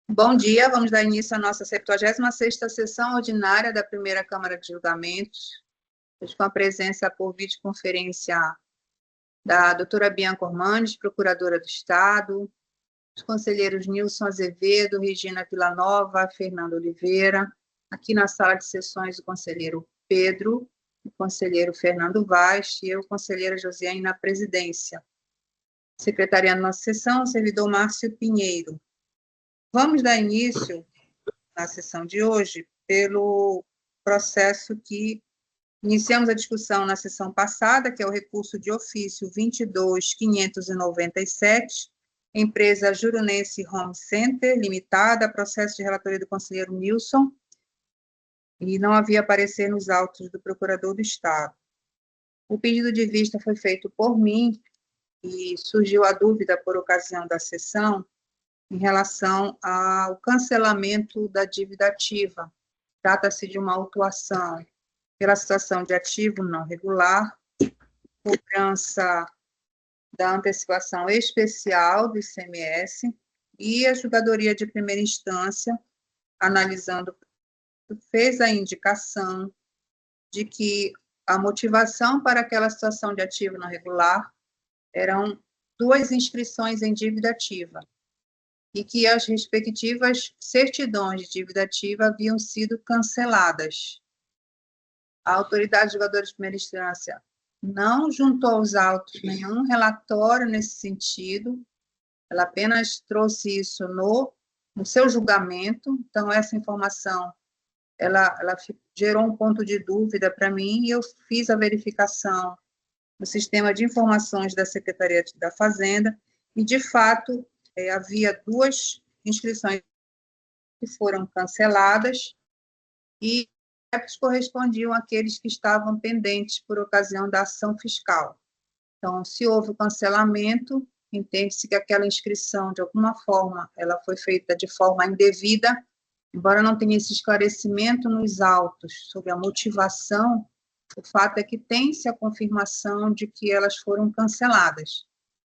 Bom dia, vamos dar início à nossa 76ª sessão ordinária da primeira Câmara de Julgamentos, hoje com a presença por videoconferência da doutora Bianca Ormandes, procuradora do Estado, os conselheiros Nilson Azevedo, Regina Villanova, Fernando Oliveira, aqui na sala de sessões o conselheiro Pedro, o conselheiro Fernando Vaz e eu, conselheira Josiane, na presidência. Secretariando nossa sessão, o servidor Márcio Pinheiro. Vamos dar início na sessão de hoje pelo processo que iniciamos a discussão na sessão passada, que é o recurso de ofício 22.597, empresa Jurunense Home Center Limitada, processo de relatoria do conselheiro Nilson, e não havia aparecer nos autos do procurador do Estado. O pedido de vista foi feito por mim e surgiu a dúvida por ocasião da sessão em relação ao cancelamento da dívida ativa. Trata-se de uma autuação pela situação de ativo não regular, cobrança da antecipação especial do ICMS e a julgadoria de primeira instância, analisando, fez a indicação de que a motivação para aquela situação de ativo não regular eram 2 inscrições em dívida ativa, e que as respectivas certidões de dívida ativa haviam sido canceladas. A autoridade julgadora de primeira instância não juntou aos autos nenhum relatório nesse sentido, ela apenas trouxe isso no seu julgamento, então essa informação, ela gerou um ponto de dúvida para mim, e eu fiz a verificação no sistema de informações da Secretaria da Fazenda, e de fato, havia 2 inscrições que foram canceladas e correspondiam àqueles que estavam pendentes por ocasião da ação fiscal. Então, se houve o cancelamento, entende-se que aquela inscrição, de alguma forma, ela foi feita de forma indevida, embora não tenha esse esclarecimento nos autos sobre a motivação, o fato é que tem-se a confirmação de que elas foram canceladas.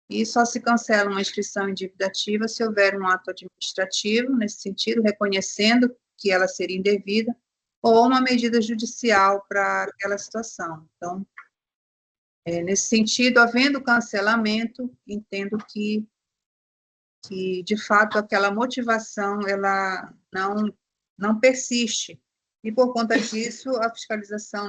E só se cancela uma inscrição em dívida ativa se houver um ato administrativo, nesse sentido, reconhecendo que ela seria indevida, ou uma medida judicial para aquela situação. Então, nesse sentido, havendo cancelamento, entendo que de fato, aquela motivação, ela não persiste. E, por conta disso, a fiscalização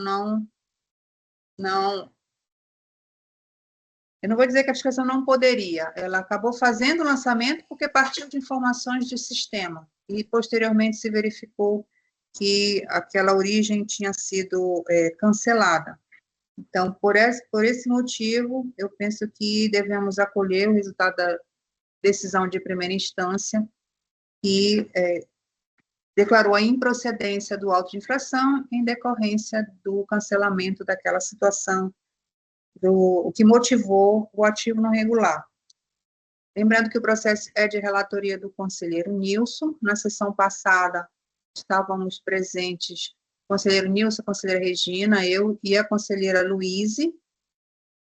eu não vou dizer que a fiscalização não poderia, ela acabou fazendo o lançamento porque partiu de informações de sistema, e posteriormente se verificou que aquela origem tinha sido cancelada. Então, por esse motivo, eu penso que devemos acolher o resultado da decisão de primeira instância, que declarou a improcedência do auto de infração em decorrência do cancelamento daquela situação, o que motivou o ativo não regular. Lembrando que o processo é de relatoria do conselheiro Nilson. Na sessão passada, estávamos presentes o conselheiro Nilson, a conselheira Regina, eu e a conselheira Luíse,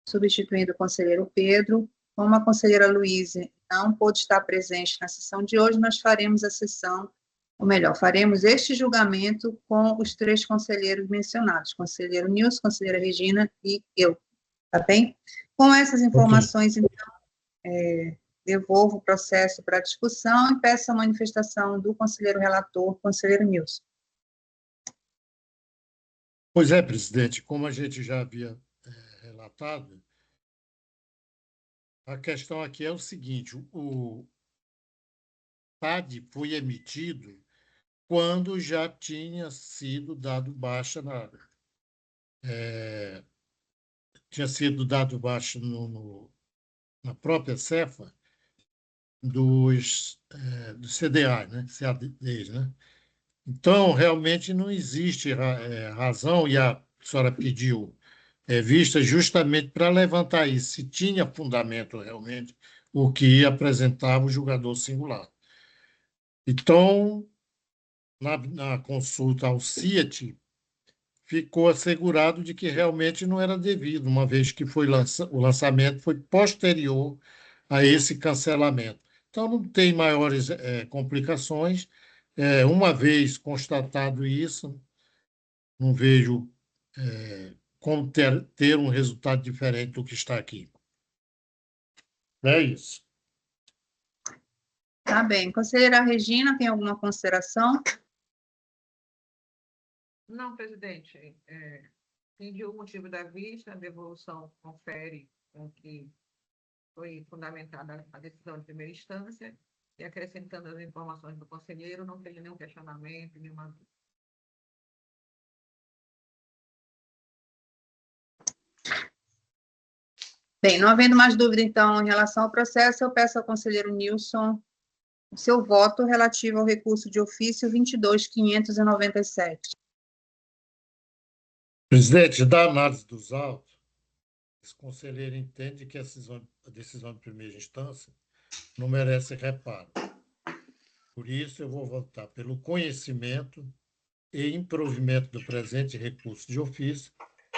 substituindo o conselheiro Pedro. Como a conselheira Luíse não pôde estar presente na sessão de hoje, nós faremos a sessão, ou melhor, faremos este julgamento com os 3 conselheiros mencionados, conselheiro Nilson, conselheira Regina e eu. Tá bem? Com essas informações, okay. Então, devolvo o processo para discussão e peço a manifestação do conselheiro relator, conselheiro Nilson. Pois é, presidente, como a gente já havia relatado, a questão aqui é o seguinte: o TAD foi emitido quando já tinha sido dado baixa tinha sido dado baixa na própria Cefa dos CDA, né? CADs, né? Então, realmente não existe razão, e a senhora pediu vista justamente para levantar isso, se tinha fundamento realmente o que apresentava o julgador singular. Então, na consulta ao CIET, ficou assegurado de que realmente não era devido, uma vez que o lançamento foi posterior a esse cancelamento. Então, não tem maiores complicações. Uma vez constatado isso, não vejo como ter um resultado diferente do que está aqui. É isso. Tá bem. Conselheira Regina, tem alguma consideração? Não, presidente. Entendi o motivo da vista, a devolução confere com que foi fundamentada a decisão de primeira instância, e acrescentando as informações do conselheiro, não tem nenhum questionamento, nenhuma dúvida. Bem, não havendo mais dúvida, então, em relação ao processo, eu peço ao conselheiro Nilson o seu voto relativo ao recurso de ofício 22.597. Presidente, da análise dos autos, esse conselheiro entende que a decisão de primeira instância não merece reparo. Por isso, eu vou votar pelo conhecimento e improvimento do presente recurso de ofício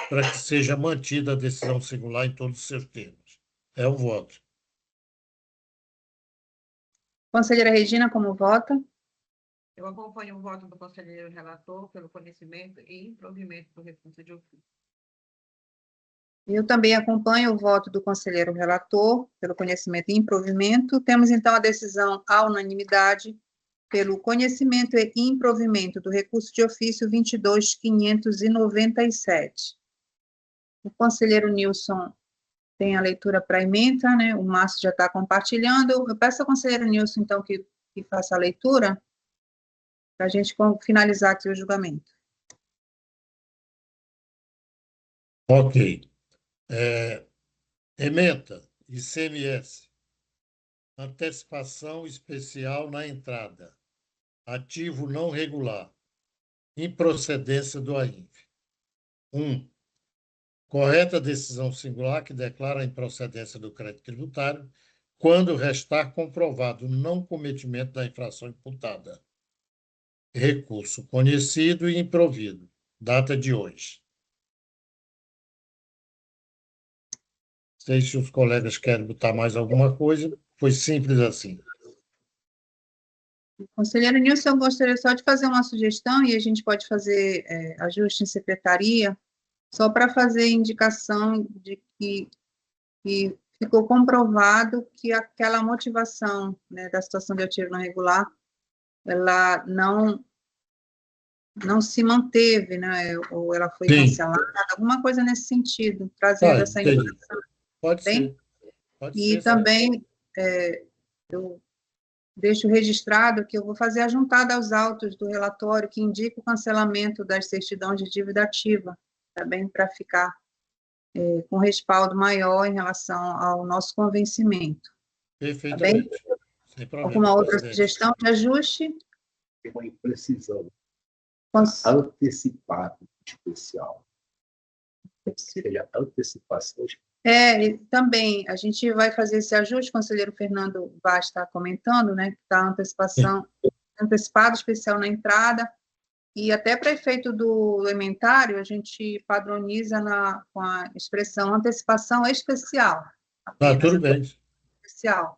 para que seja mantida a decisão singular em todos os seus termos. É o voto. Conselheira Regina, como vota? Eu acompanho o voto do conselheiro relator pelo conhecimento e improvimento do recurso de ofício. Eu também acompanho o voto do conselheiro relator pelo conhecimento e improvimento. Temos, então, a decisão à unanimidade pelo conhecimento e improvimento do recurso de ofício 22.597. O conselheiro Nilson tem a leitura para a ementa, né? O Márcio já está compartilhando. Eu peço ao conselheiro Nilson, então, que faça a leitura, para a gente finalizar aqui o julgamento. Ok. Ementa, ICMS, antecipação especial na entrada, ativo não regular, improcedência do AINF. 1. Correta decisão singular que declara a improcedência do crédito tributário quando restar comprovado o não cometimento da infração imputada. Recurso conhecido e improvido. Data de hoje. Não sei se os colegas querem botar mais alguma coisa. Foi simples assim. Conselheiro Nilson, eu gostaria só de fazer uma sugestão, e a gente pode fazer ajuste em secretaria, só para fazer indicação de que ficou comprovado que aquela motivação, né, da situação de ativo não regular, ela não se manteve, né, ou ela foi cancelada, alguma coisa nesse sentido, trazendo essa indicação. Pode ser. Pode e ser, também eu deixo registrado que eu vou fazer a juntada aos autos do relatório que indica o cancelamento das certidões de dívida ativa, também para ficar com respaldo maior em relação ao nosso convencimento. Perfeitamente. Tá, sem problema. Alguma outra presidente. sugestão de ajuste? Tem uma imprecisão. Antecipado especial. Seria antecipação especial. E também, a gente vai fazer esse ajuste, o conselheiro Fernando Vaz está comentando, né, que está antecipado especial na entrada, e até para efeito do ementário, a gente padroniza com a expressão antecipação especial. Tudo bem. Especial.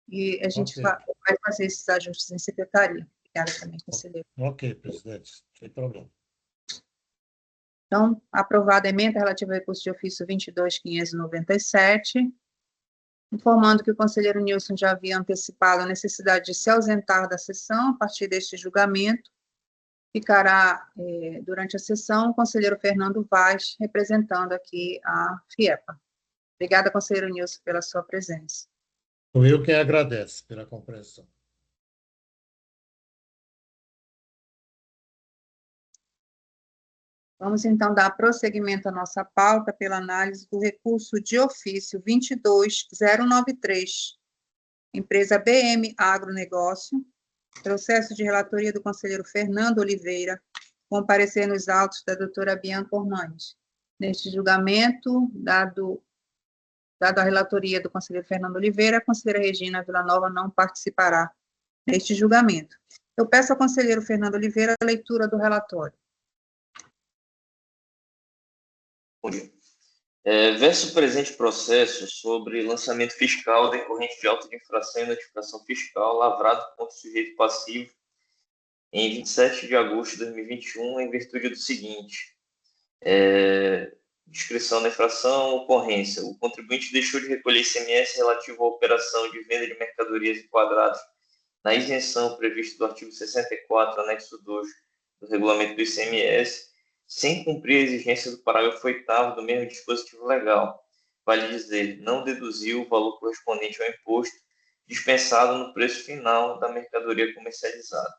E a gente vai fazer esses ajustes em secretaria. Obrigada também, conselheiro. Ok, presidente, sem problema. Então, aprovada a emenda relativa ao recurso de ofício 22.597, informando que o conselheiro Nilson já havia antecipado a necessidade de se ausentar da sessão a partir deste julgamento. Ficará, durante a sessão, o conselheiro Fernando Vaz, representando aqui a FIEPA. Obrigada, conselheiro Nilson, pela sua presença. Sou eu quem agradece pela compreensão. Vamos, então, dar prosseguimento à nossa pauta pela análise do recurso de ofício 22.093, empresa BM Agronegócio, processo de relatoria do conselheiro Fernando Oliveira, com parecer nos autos da doutora Bianca Ormandes. Neste julgamento, dado a relatoria do conselheiro Fernando Oliveira, a conselheira Regina Villanova não participará neste julgamento. Eu peço ao conselheiro Fernando Oliveira a leitura do relatório. Verso presente processo sobre lançamento fiscal decorrente de auto de infração e notificação fiscal lavrado contra o sujeito passivo em 27 de agosto de 2021, em virtude do seguinte: descrição da infração, ocorrência. O contribuinte deixou de recolher ICMS relativo à operação de venda de mercadorias enquadradas na isenção prevista do artigo 64, anexo 2 do regulamento do ICMS, sem cumprir a exigência do parágrafo 8º do mesmo dispositivo legal. Vale dizer, não deduziu o valor correspondente ao imposto dispensado no preço final da mercadoria comercializada.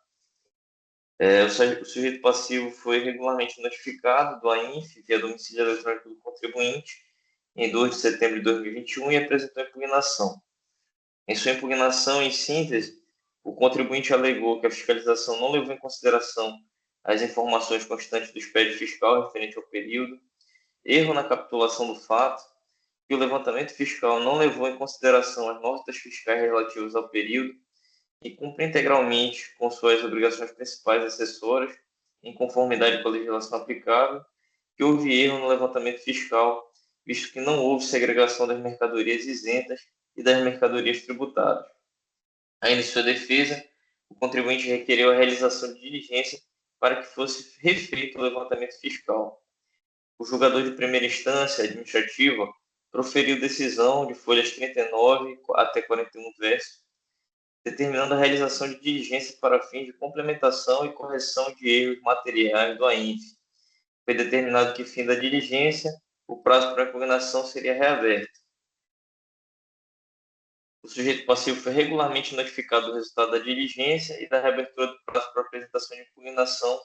O sujeito passivo foi regularmente notificado do AINF via domicílio eletrônico do contribuinte em 2 de setembro de 2021 e apresentou impugnação. Em sua impugnação, em síntese, o contribuinte alegou que a fiscalização não levou em consideração as informações constantes do expediente fiscal referente ao período, erro na capitulação do fato, que o levantamento fiscal não levou em consideração as notas fiscais relativas ao período e cumpre integralmente com suas obrigações principais acessoras, em conformidade com a legislação aplicável, que houve erro no levantamento fiscal, visto que não houve segregação das mercadorias isentas e das mercadorias tributadas. Ainda em sua defesa, o contribuinte requereu a realização de diligência para que fosse refeito o levantamento fiscal. O julgador de primeira instância administrativa proferiu decisão de folhas 39 até 41 verso, determinando a realização de diligência para fins de complementação e correção de erros materiais do AINF. Foi determinado que, fim da diligência, o prazo para impugnação seria reaberto. O sujeito passivo foi regularmente notificado do resultado da diligência e da reabertura do prazo para apresentação de impugnação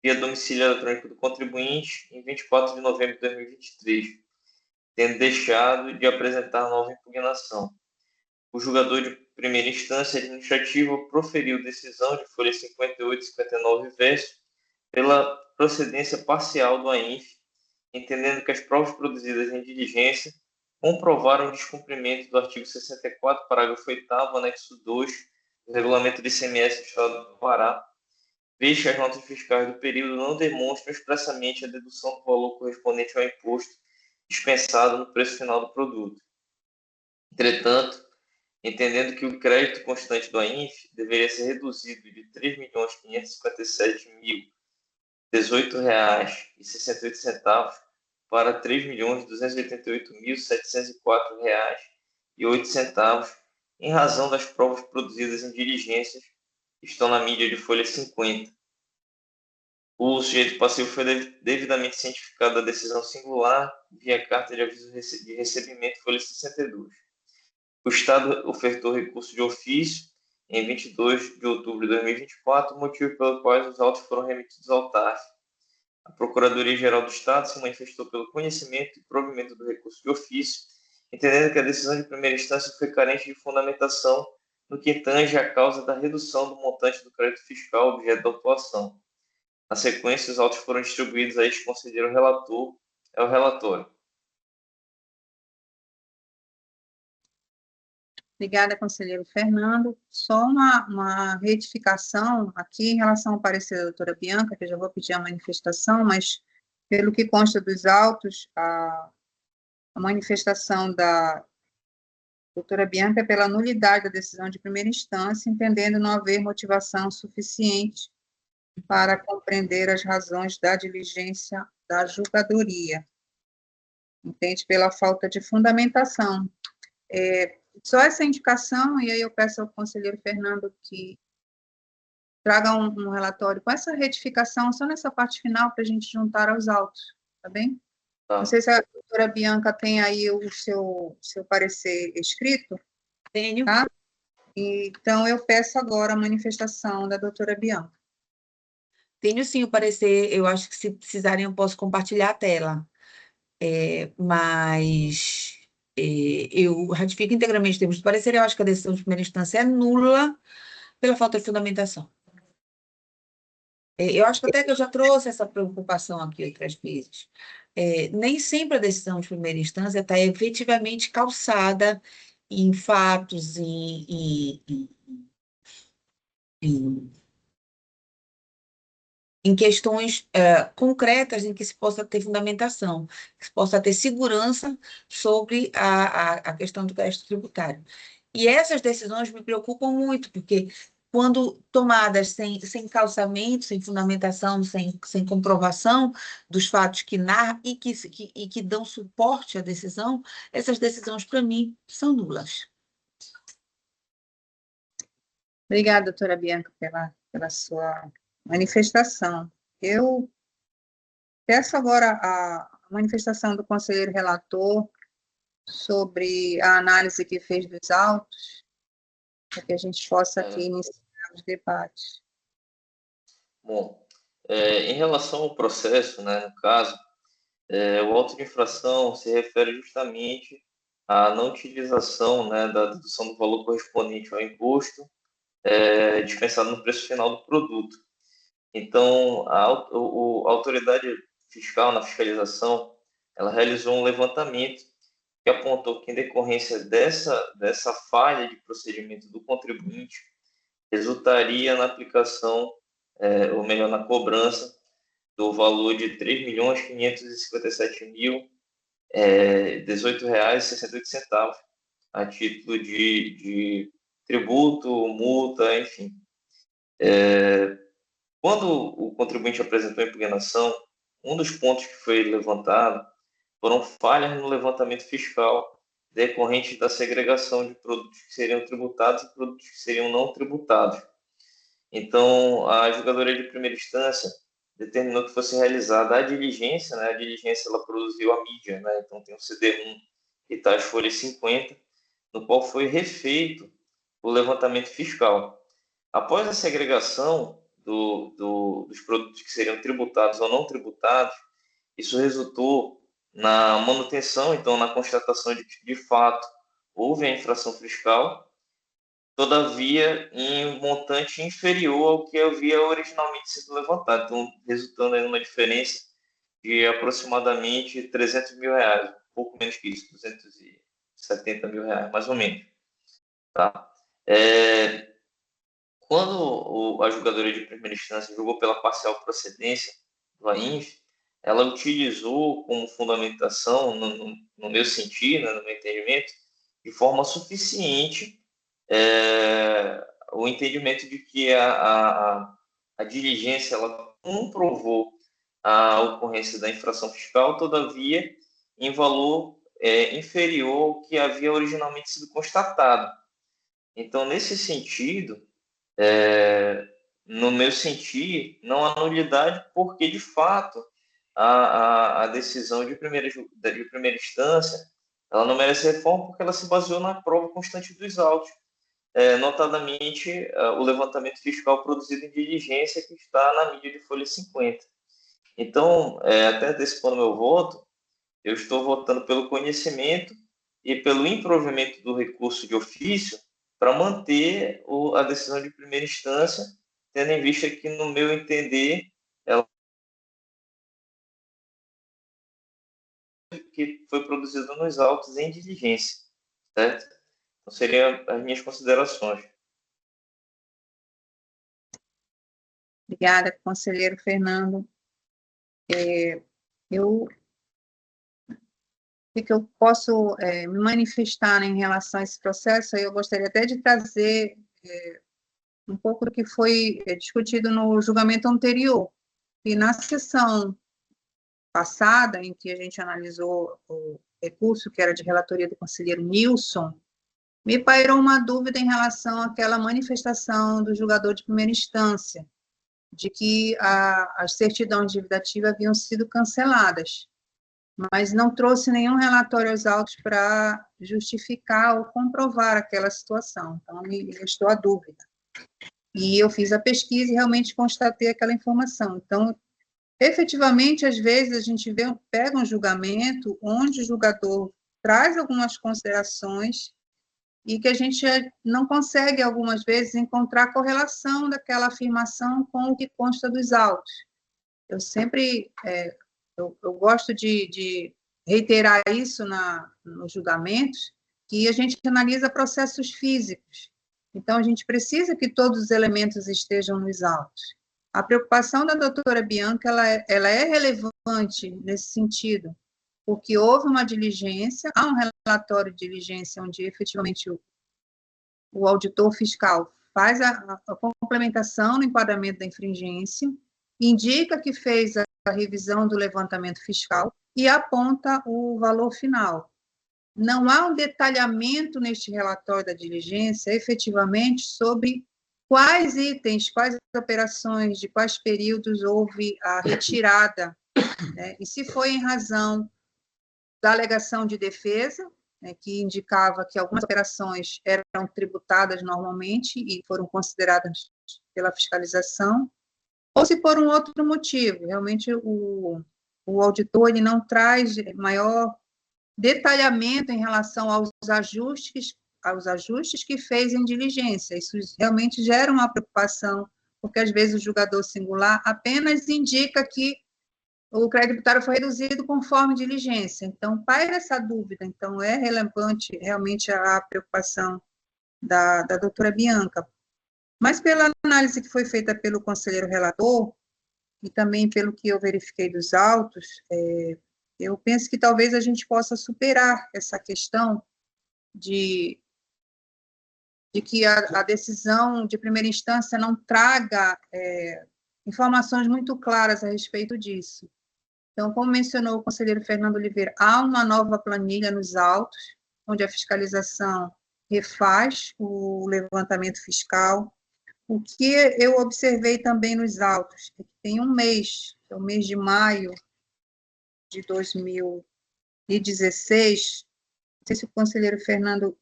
via domicílio eletrônico do contribuinte em 24 de novembro de 2023, tendo deixado de apresentar nova impugnação. O julgador de primeira instância administrativa proferiu decisão de folha 58 e 59 verso pela procedência parcial do AINF, entendendo que as provas produzidas em diligência comprovaram o descumprimento do artigo 64, parágrafo 8º, anexo 2 do regulamento do ICMS do Estado do Pará, visto que as notas fiscais do período não demonstram expressamente a dedução do valor correspondente ao imposto dispensado no preço final do produto. Entretanto, entendendo que o crédito constante do AINF deveria ser reduzido de R$ 3.557.018,68 para R$ 3.288.704,08, em razão das provas produzidas em diligências que estão na mídia de folha 50. O sujeito passivo foi devidamente cientificado da decisão singular via carta de aviso de recebimento folha 62. O Estado ofertou recurso de ofício em 22 de outubro de 2024, motivo pelo qual os autos foram remetidos ao TAF. A Procuradoria-Geral do Estado se manifestou pelo conhecimento e provimento do recurso de ofício, entendendo que a decisão de primeira instância foi carente de fundamentação no que tange à causa da redução do montante do crédito fiscal objeto da autuação. Na sequência, os autos foram distribuídos a este conselheiro relator, o relatório. Obrigada, conselheiro Fernando. Só uma retificação aqui em relação ao parecer da doutora Bianca, que eu já vou pedir a manifestação, mas pelo que consta dos autos, a manifestação da doutora Bianca é pela nulidade da decisão de primeira instância, entendendo não haver motivação suficiente para compreender as razões da diligência da julgadoria. Entende? Pela falta de fundamentação. Só essa indicação, e aí eu peço ao conselheiro Fernando que traga um relatório com essa retificação, só nessa parte final, para a gente juntar aos autos, tá bem? Tá. Não sei se a doutora Bianca tem aí o seu parecer escrito. Tenho. Tá? Então, eu peço agora a manifestação da doutora Bianca. Tenho sim o parecer, eu acho que se precisarem eu posso compartilhar a tela, mas eu ratifico integralmente em termos de parecer, eu acho que a decisão de primeira instância é nula pela falta de fundamentação. Eu acho que até que eu já trouxe essa preocupação aqui outras vezes. Nem sempre a decisão de primeira instância está efetivamente calçada em fatos, em em questões concretas em que se possa ter fundamentação, que se possa ter segurança sobre a questão do crédito tributário. E essas decisões me preocupam muito, porque quando tomadas sem calçamento, sem fundamentação, sem comprovação dos fatos que narram e que dão suporte à decisão, essas decisões, para mim, são nulas. Obrigada, doutora Bianca, pela sua manifestação. Eu peço agora a manifestação do conselheiro relator sobre a análise que fez dos autos, para que a gente possa aqui iniciar os debates. Bom, em relação ao processo, né, no caso, o auto de infração se refere justamente à não utilização, né, da dedução do valor correspondente ao imposto dispensado no preço final do produto. Então, a autoridade fiscal, na fiscalização, ela realizou um levantamento que apontou que, em decorrência dessa falha de procedimento do contribuinte, resultaria na aplicação, ou melhor, na cobrança do valor de R$ 3.557.018,68, a título de tributo, multa, enfim. Quando o contribuinte apresentou a impugnação, um dos pontos que foi levantado foram falhas no levantamento fiscal decorrentes da segregação de produtos que seriam tributados e produtos que seriam não tributados. Então, a julgadoria de primeira instância determinou que fosse realizada a diligência, né? A diligência ela produziu a mídia, né? Então tem o CD1 e tá as folhas 50, no qual foi refeito o levantamento fiscal. Após a segregação dos produtos que seriam tributados ou não tributados, isso resultou na manutenção, então na constatação de que, de fato, houve a infração fiscal, todavia em montante inferior ao que havia originalmente sido levantado, então resultando em uma diferença de aproximadamente R$300 mil, um pouco menos que isso, R$270 mil, mais ou menos. Tá? Quando a julgadoria de primeira instância julgou pela parcial procedência do AINF, ela utilizou como fundamentação, no meu sentido, né, no meu entendimento, de forma suficiente o entendimento de que a diligência ela comprovou a ocorrência da infração fiscal, todavia em valor inferior ao que havia originalmente sido constatado. Então, nesse sentido, no meu sentir, não há nulidade, porque, de fato, a decisão de primeira instância ela não merece reforma porque ela se baseou na prova constante dos autos, notadamente o levantamento fiscal produzido em diligência que está na mídia de folha 50. Então, até antecipando meu voto, eu estou votando pelo conhecimento e pelo improvimento do recurso de ofício para manter a decisão de primeira instância, tendo em vista que, no meu entender, ela que foi produzida nos autos em diligência, certo? Então, seriam as minhas considerações. Obrigada, conselheiro Fernando. O que eu posso me manifestar, né, em relação a esse processo? Eu gostaria até de trazer um pouco do que foi discutido no julgamento anterior, e na sessão passada, em que a gente analisou o recurso, que era de relatoria do conselheiro Nilson, me pairou uma dúvida em relação àquela manifestação do julgador de primeira instância, de que as certidões de dívida ativa haviam sido canceladas, mas não trouxe nenhum relatório aos autos para justificar ou comprovar aquela situação. Então, me restou a dúvida. E eu fiz a pesquisa e realmente constatei aquela informação. Então, efetivamente, às vezes, a gente pega um julgamento onde o julgador traz algumas considerações e que a gente não consegue, algumas vezes, encontrar correlação daquela afirmação com o que consta dos autos. Eu sempre eu gosto de reiterar isso nos julgamentos, que a gente analisa processos físicos. Então, a gente precisa que todos os elementos estejam nos autos. A preocupação da doutora Bianca, ela é relevante nesse sentido, porque houve uma diligência, há um relatório de diligência onde efetivamente o auditor fiscal faz a complementação no enquadramento da infringência, indica que fez a revisão do levantamento fiscal e aponta o valor final. Não há um detalhamento neste relatório da diligência, efetivamente, sobre quais itens, quais operações, de quais períodos houve a retirada, né? E se foi em razão da alegação de defesa, né, que indicava que algumas operações eram tributadas normalmente e foram consideradas pela fiscalização, ou se por um outro motivo. Realmente, o auditor ele não traz maior detalhamento em relação aos ajustes que fez em diligência. Isso realmente gera uma preocupação, porque às vezes o julgador singular apenas indica que o crédito tributário foi reduzido conforme diligência. Então, paira essa dúvida. Então, é relevante realmente a preocupação da doutora Bianca. Mas pela análise que foi feita pelo conselheiro relator, e também pelo que eu verifiquei dos autos, eu penso que talvez a gente possa superar essa questão de que a decisão de primeira instância não traga informações muito claras a respeito disso. Então, como mencionou o conselheiro Fernando Oliveira, há uma nova planilha nos autos, onde a fiscalização refaz o levantamento fiscal. O que eu observei também nos autos é que tem um mês, que é o mês de maio de 2016, não sei se o conselheiro Fernando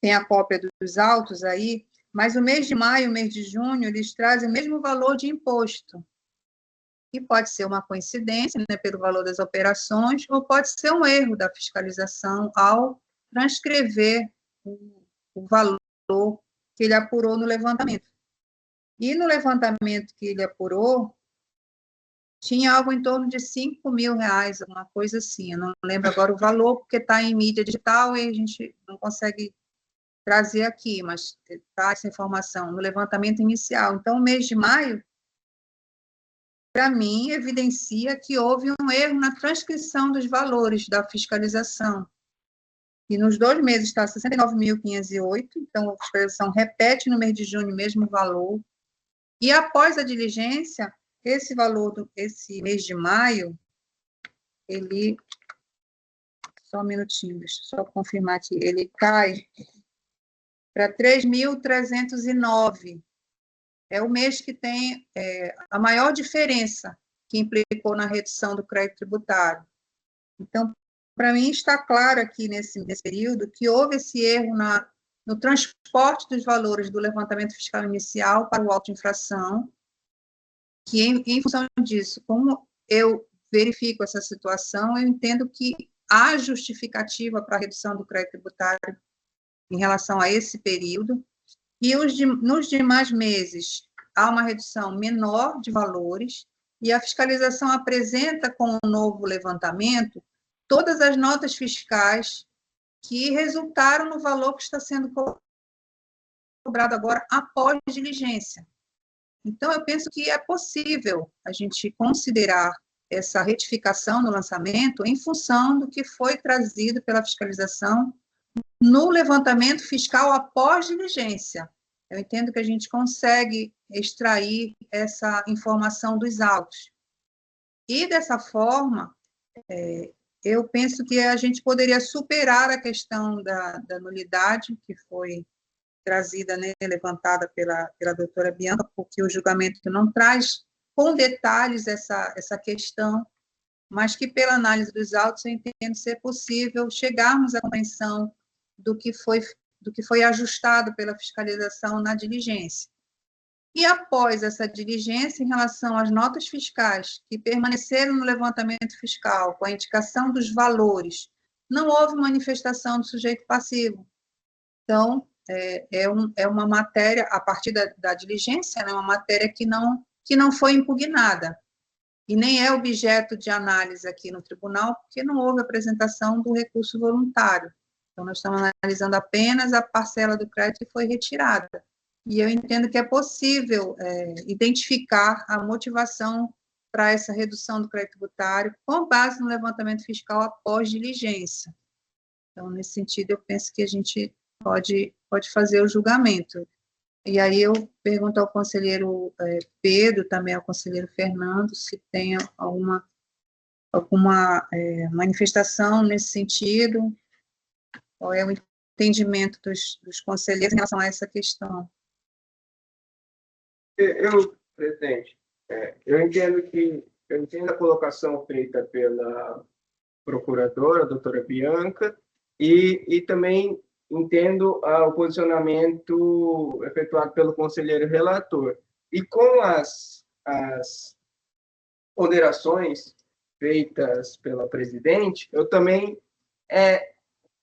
tem a cópia dos autos aí, mas o mês de maio e o mês de junho, eles trazem o mesmo valor de imposto, que pode ser uma coincidência, né, pelo valor das operações, ou pode ser um erro da fiscalização ao transcrever o valor que ele apurou no levantamento. E no levantamento que ele apurou, tinha algo em torno de R$5.000, uma coisa assim, eu não lembro agora o valor, porque está em mídia digital e a gente não consegue trazer aqui, mas está essa informação no levantamento inicial. Então, o mês de maio, para mim, evidencia que houve um erro na transcrição dos valores da fiscalização. E nos 2 meses está 69.508, então a fiscalização repete no mês de junho o mesmo valor. E após a diligência, esse valor, esse mês de maio, ele, só um minutinho, deixa eu só confirmar aqui, ele cai para 3.309. É o mês que tem a maior diferença que implicou na redução do crédito tributário. Então, para mim, está claro aqui nesse período que houve esse erro no transporte dos valores do levantamento fiscal inicial para o auto de infração, que, em função disso, como eu verifico essa situação, eu entendo que há justificativa para a redução do crédito tributário em relação a esse período, e nos demais meses há uma redução menor de valores, e a fiscalização apresenta com o novo levantamento todas as notas fiscais que resultaram no valor que está sendo cobrado agora após diligência. Então, eu penso que é possível a gente considerar essa retificação no lançamento em função do que foi trazido pela fiscalização no levantamento fiscal após diligência. Eu entendo que a gente consegue extrair essa informação dos autos. E, dessa forma, eu penso que a gente poderia superar a questão da nulidade, que foi trazida, né, levantada pela doutora Bianca, porque o julgamento não traz com detalhes essa questão, mas que, pela análise dos autos, eu entendo ser possível chegarmos à compreensão do que foi ajustado pela fiscalização na diligência. E após essa diligência, em relação às notas fiscais que permaneceram no levantamento fiscal com a indicação dos valores, não houve manifestação do sujeito passivo. Então, é uma matéria, a partir da diligência, né, uma matéria que não foi impugnada, e nem é objeto de análise aqui no tribunal, porque não houve apresentação do recurso voluntário. Então, nós estamos analisando apenas a parcela do crédito que foi retirada. E eu entendo que é possível identificar a motivação para essa redução do crédito tributário com base no levantamento fiscal após diligência. Então, nesse sentido, eu penso que a gente pode fazer o julgamento. E aí eu pergunto ao conselheiro Pedro, também ao conselheiro Fernando, se tem alguma manifestação nesse sentido, qual é o entendimento dos conselheiros em relação a essa questão. Presidente, eu entendo a colocação feita pela procuradora, a doutora Bianca, e também entendo o posicionamento efetuado pelo conselheiro relator. E com as ponderações feitas pela presidente, eu também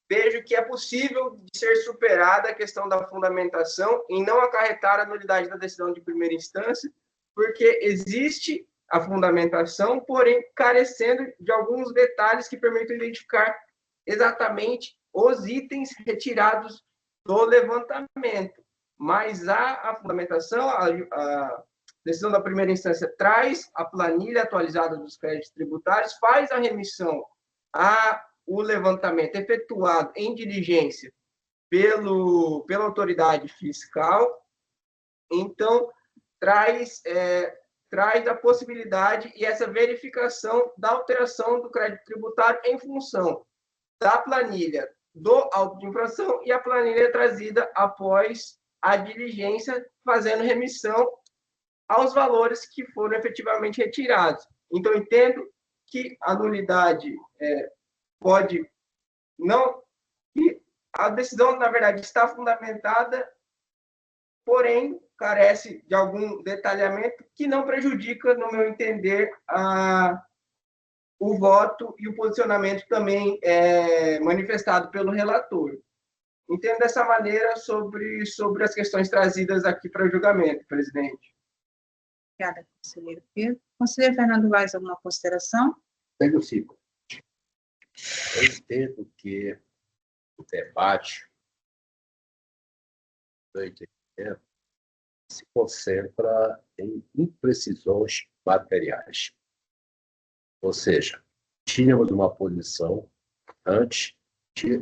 vejo que é possível de ser superada a questão da fundamentação em não acarretar a nulidade da decisão de primeira instância, porque existe a fundamentação, porém carecendo de alguns detalhes que permitam identificar exatamente os itens retirados do levantamento. Mas a fundamentação, a decisão da primeira instância traz a planilha atualizada dos créditos tributários, faz a remissão o levantamento efetuado em diligência pela autoridade fiscal, então traz a possibilidade e essa verificação da alteração do crédito tributário em função da planilha do auto de infração e a planilha trazida após a diligência, fazendo remissão aos valores que foram efetivamente retirados. Então, entendo que a nulidade pode não... E a decisão, na verdade, está fundamentada, porém, carece de algum detalhamento que não prejudica, no meu entender, o voto e o posicionamento também manifestado pelo relator. Entendo dessa maneira sobre as questões trazidas aqui para julgamento, presidente. Obrigada, conselheiro Pedro. Conselheiro Fernando Vaz, alguma consideração? Tenho sim. Eu entendo que o debate do entendimento se concentra em imprecisões materiais. Ou seja, tínhamos uma posição antes,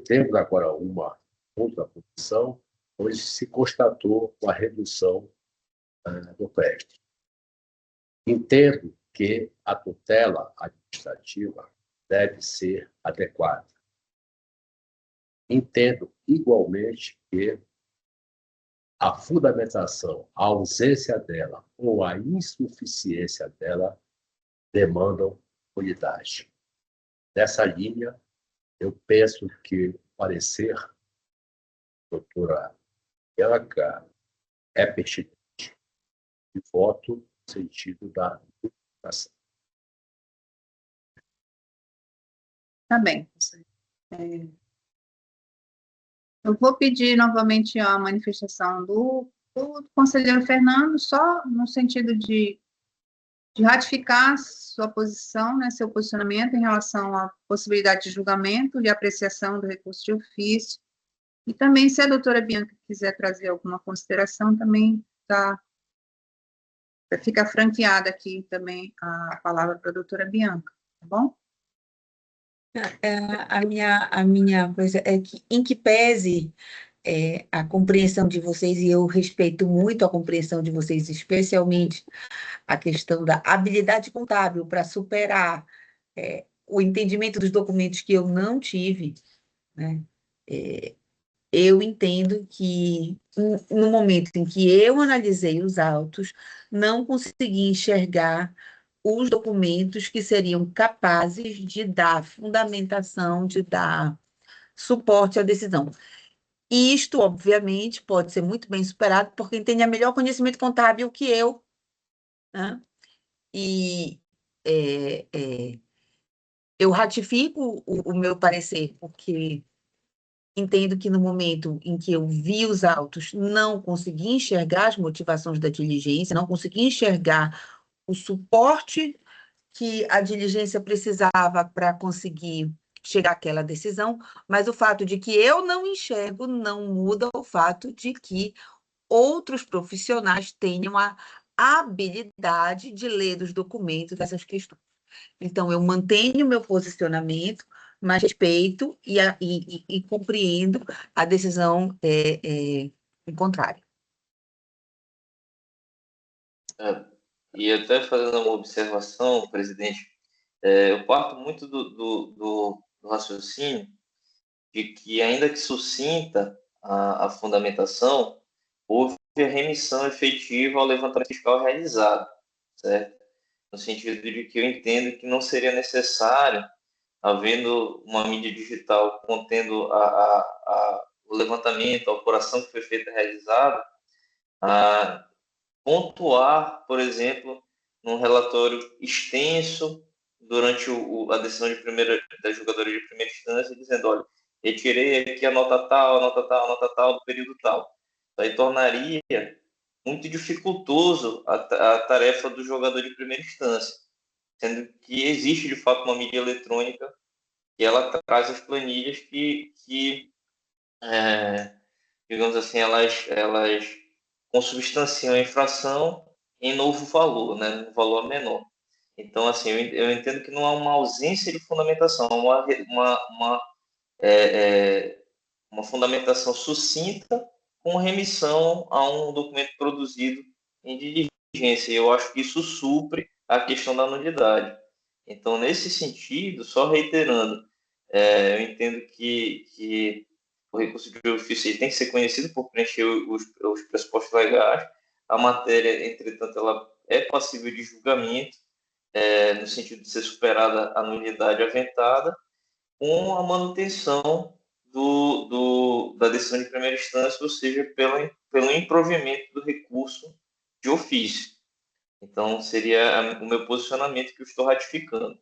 temos agora uma outra posição, onde se constatou a redução do crédito. Entendo que a tutela administrativa deve ser adequada. Entendo igualmente que a fundamentação, a ausência dela ou a insuficiência dela demandam unidade. Nessa linha, eu penso que o parecer da doutora Bianca é pertinente e voto no sentido da educação. Tá bem. Eu vou pedir novamente a manifestação do conselheiro Fernando, só no sentido de ratificar sua posição, né, seu posicionamento em relação à possibilidade de julgamento e apreciação do recurso de ofício. E também, se a doutora Bianca quiser trazer alguma consideração, também fica franqueada aqui também a palavra para a doutora Bianca, tá bom? A minha coisa é que, em que pese a compreensão de vocês, e eu respeito muito a compreensão de vocês, especialmente a questão da habilidade contábil para superar o entendimento dos documentos que eu não tive, né? Eu entendo que, no momento em que eu analisei os autos, não consegui enxergar os documentos que seriam capazes de dar fundamentação, de dar suporte à decisão. E isto, obviamente, pode ser muito bem superado por quem tenha melhor conhecimento contábil que eu, né? E eu ratifico o meu parecer, porque entendo que no momento em que eu vi os autos, não consegui enxergar as motivações da diligência, não consegui enxergar o suporte que a diligência precisava para conseguir chegar àquela decisão, mas o fato de que eu não enxergo não muda o fato de que outros profissionais tenham a habilidade de ler dos documentos essas questões. Então, eu mantenho meu posicionamento, mas respeito e compreendo a decisão em contrário. E até fazendo uma observação, presidente, eu parto muito do raciocínio de que, ainda que sucinta a fundamentação, houve a remissão efetiva ao levantamento fiscal realizado, certo? No sentido de que eu entendo que não seria necessário, havendo uma mídia digital contendo o levantamento, a apuração que foi feita e realizada, a pontuar, por exemplo, num relatório extenso durante a decisão da julgadora de primeira instância, dizendo, olha, retirei aqui a nota tal, a nota tal, a nota tal do período tal. Isso aí tornaria muito dificultoso a tarefa do jogador de primeira instância, sendo que existe, de fato, uma mídia eletrônica que ela traz as planilhas que digamos assim, elas consubstanciam a infração em novo valor, né, um valor menor. Então, assim, eu entendo que não há uma ausência de fundamentação, uma fundamentação sucinta com remissão a um documento produzido em diligência. E eu acho que isso supre a questão da nulidade. Então, nesse sentido, só reiterando, eu entendo que o recurso de ofício tem que ser conhecido por preencher os pressupostos legais. A matéria, entretanto, ela é passível de julgamento, no sentido de ser superada a nulidade aventada, com a manutenção da decisão de primeira instância, ou seja, pelo improvimento do recurso de ofício. Então, seria o meu posicionamento que eu estou ratificando.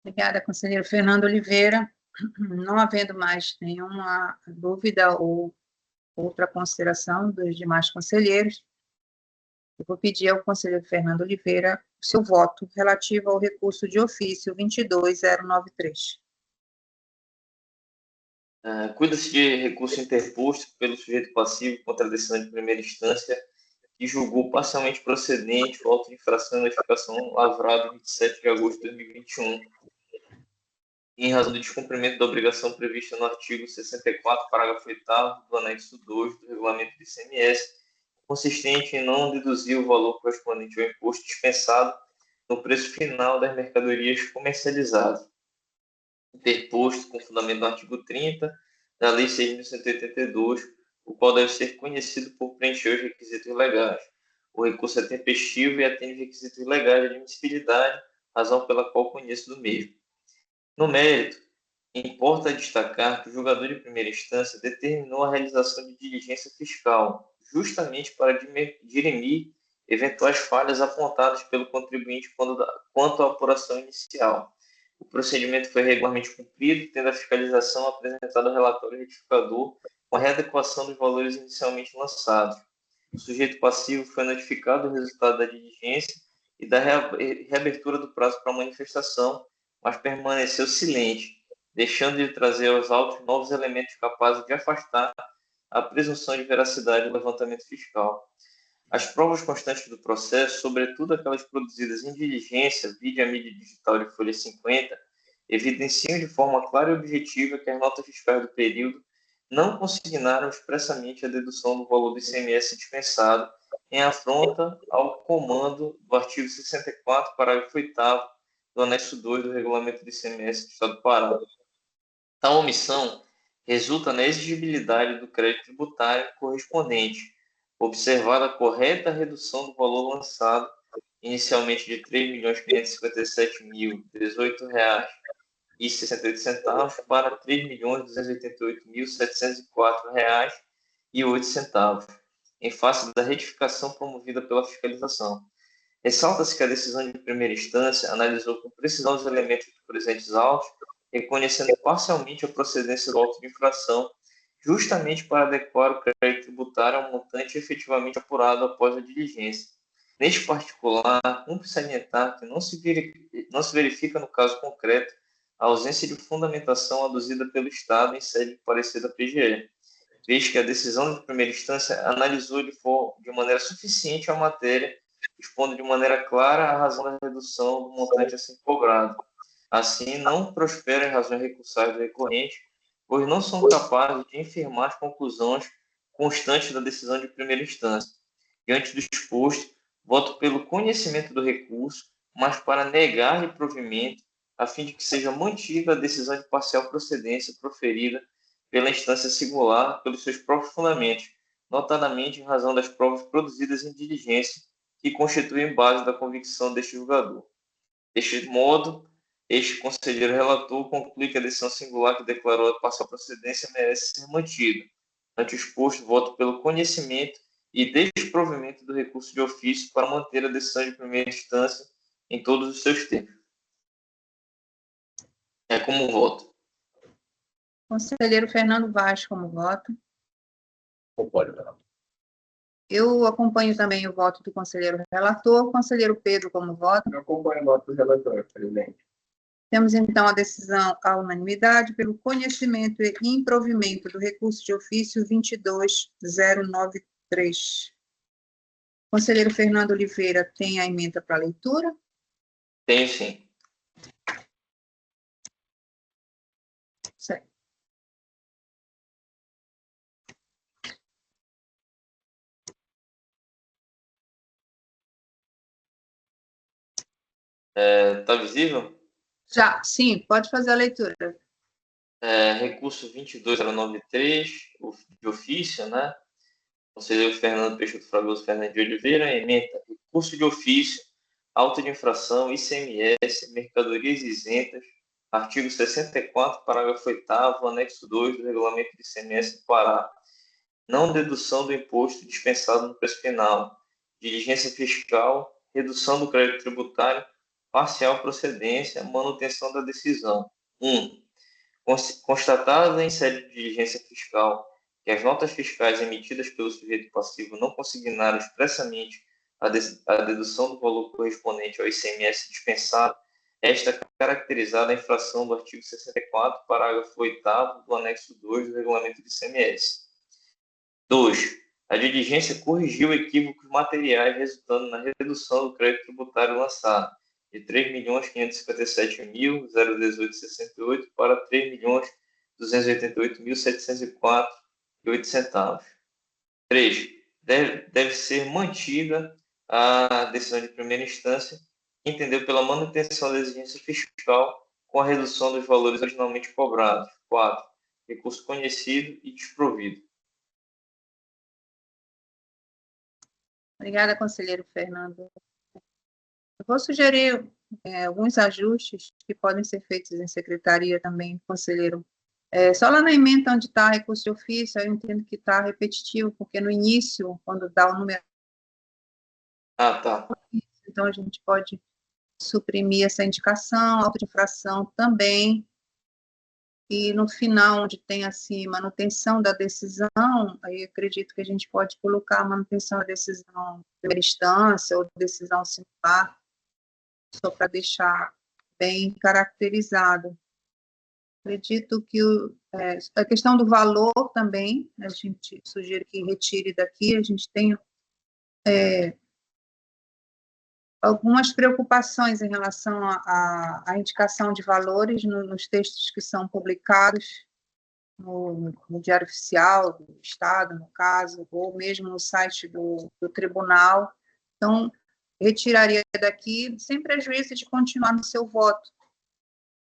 Obrigada, conselheiro Fernando Oliveira. Não havendo mais nenhuma dúvida ou outra consideração dos demais conselheiros, eu vou pedir ao conselheiro Fernando Oliveira o seu voto relativo ao recurso de ofício 22093. Cuida-se de recurso interposto pelo sujeito passivo contra a decisão de primeira instância que julgou parcialmente procedente o auto de infração e notificação lavrado em 27 de agosto de 2021, em razão do descumprimento da obrigação prevista no artigo 64, parágrafo 8º do anexo 2 do regulamento do ICMS, consistente em não deduzir o valor correspondente ao imposto dispensado no preço final das mercadorias comercializadas, interposto com fundamento no artigo 30 da Lei 6.182, o qual deve ser conhecido por preencher os requisitos legais. O recurso é tempestivo e atende requisitos legais de admissibilidade, razão pela qual conheço do mesmo. No mérito, importa destacar que o julgador de primeira instância determinou a realização de diligência fiscal, justamente para dirimir eventuais falhas apontadas pelo contribuinte quanto à apuração inicial. O procedimento foi regularmente cumprido, tendo a fiscalização apresentado ao relatório retificador com a readequação dos valores inicialmente lançados. O sujeito passivo foi notificado do resultado da diligência e da reabertura do prazo para manifestação, mas permaneceu silente, deixando de trazer aos autos novos elementos capazes de afastar a presunção de veracidade do levantamento fiscal. As provas constantes do processo, sobretudo aquelas produzidas em diligência, vide a mídia digital de folha 50, evidenciam de forma clara e objetiva que as notas fiscais do período não consignaram expressamente a dedução do valor do ICMS dispensado em afronta ao comando do artigo 64, parágrafo 8º do anexo 2 do regulamento do ICMS do Estado do Pará. Tal omissão resulta na exigibilidade do crédito tributário correspondente, observada a correta redução do valor lançado, inicialmente de R$ 3.557.018,68 para R$ 3.288.704,08, em face da retificação promovida pela fiscalização. Ressalta-se que a decisão de primeira instância analisou com precisão os elementos dos presentes autos, reconhecendo parcialmente a procedência do auto de infração, justamente para adequar o crédito tributário ao montante efetivamente apurado após a diligência. Neste particular, cumpre salientar que não se verifica no caso concreto a ausência de fundamentação aduzida pelo Estado em sede de parecer da PGE. visto que a decisão de primeira instância analisou de maneira suficiente a matéria, expondo de maneira clara a razão da redução do montante assim cobrado. Assim, não prosperam as razões recursais do recorrente, pois não são capazes de infirmar as conclusões constantes da decisão de primeira instância. Diante do exposto, voto pelo conhecimento do recurso, mas para negar-lhe provimento, a fim de que seja mantida a decisão de parcial procedência proferida pela instância singular pelos seus próprios fundamentos, notadamente em razão das provas produzidas em diligência que constituem base da convicção deste julgador. Deste modo, este conselheiro relator conclui que a decisão singular que declarou a parcial procedência merece ser mantida. Ante o exposto, voto pelo conhecimento e desprovimento do recurso de ofício para manter a decisão de primeira instância em todos os seus termos. É como voto. Conselheiro Fernando Vaz, como voto. Concordo, relator. Eu acompanho também o voto do conselheiro relator. Conselheiro Pedro, como voto. Eu acompanho o voto do relator, presidente. Temos, então, a decisão à unanimidade pelo conhecimento e improvimento do recurso de ofício 22093. Conselheiro Fernando Oliveira, tem a emenda para leitura? Tenho sim. Certo. Está visível? Já, sim, pode fazer a leitura. Recurso 22093, de ofício, né? Conselheiro Fernando Peixoto Fragoso Fernandes de Oliveira, ementa recurso de ofício, auto de infração, ICMS, mercadorias isentas, artigo 64, parágrafo 8º, anexo 2 do regulamento de ICMS do Pará. Não dedução do imposto dispensado no preço final, diligência fiscal, redução do crédito tributário, parcial procedência, manutenção da decisão. 1. Constatada em sede de diligência fiscal que as notas fiscais emitidas pelo sujeito passivo não consignaram expressamente a dedução do valor correspondente ao ICMS dispensado, esta caracterizada a infração do artigo 64, parágrafo 8º do anexo 2 do regulamento do ICMS. 2. A diligência corrigiu equívocos materiais resultando na redução do crédito tributário lançado de R$ 3.557.018,68 para R$ 3.288.704,08. 3. Deve ser mantida a decisão de primeira instância, que entendeu pela manutenção da exigência fiscal com a redução dos valores originalmente cobrados. 4. Recurso conhecido e desprovido. Obrigada, conselheiro Fernando. Eu vou sugerir alguns ajustes que podem ser feitos em secretaria também, conselheiro. Só lá na emenda onde está recurso de ofício, eu entendo que está repetitivo, porque no início, quando dá o número... Tá. Então, a gente pode suprimir essa indicação, auto de infração também, e no final, onde tem assim, manutenção da decisão, aí acredito que a gente pode colocar a manutenção da decisão de primeira instância ou decisão singular, só para deixar bem caracterizado. Acredito que a questão do valor também, a gente sugere que retire daqui, a gente tem algumas preocupações em relação à indicação de valores nos textos que são publicados no Diário Oficial do Estado, no caso, ou mesmo no site do Tribunal. Então, retiraria daqui, sem prejuízo de continuar no seu voto,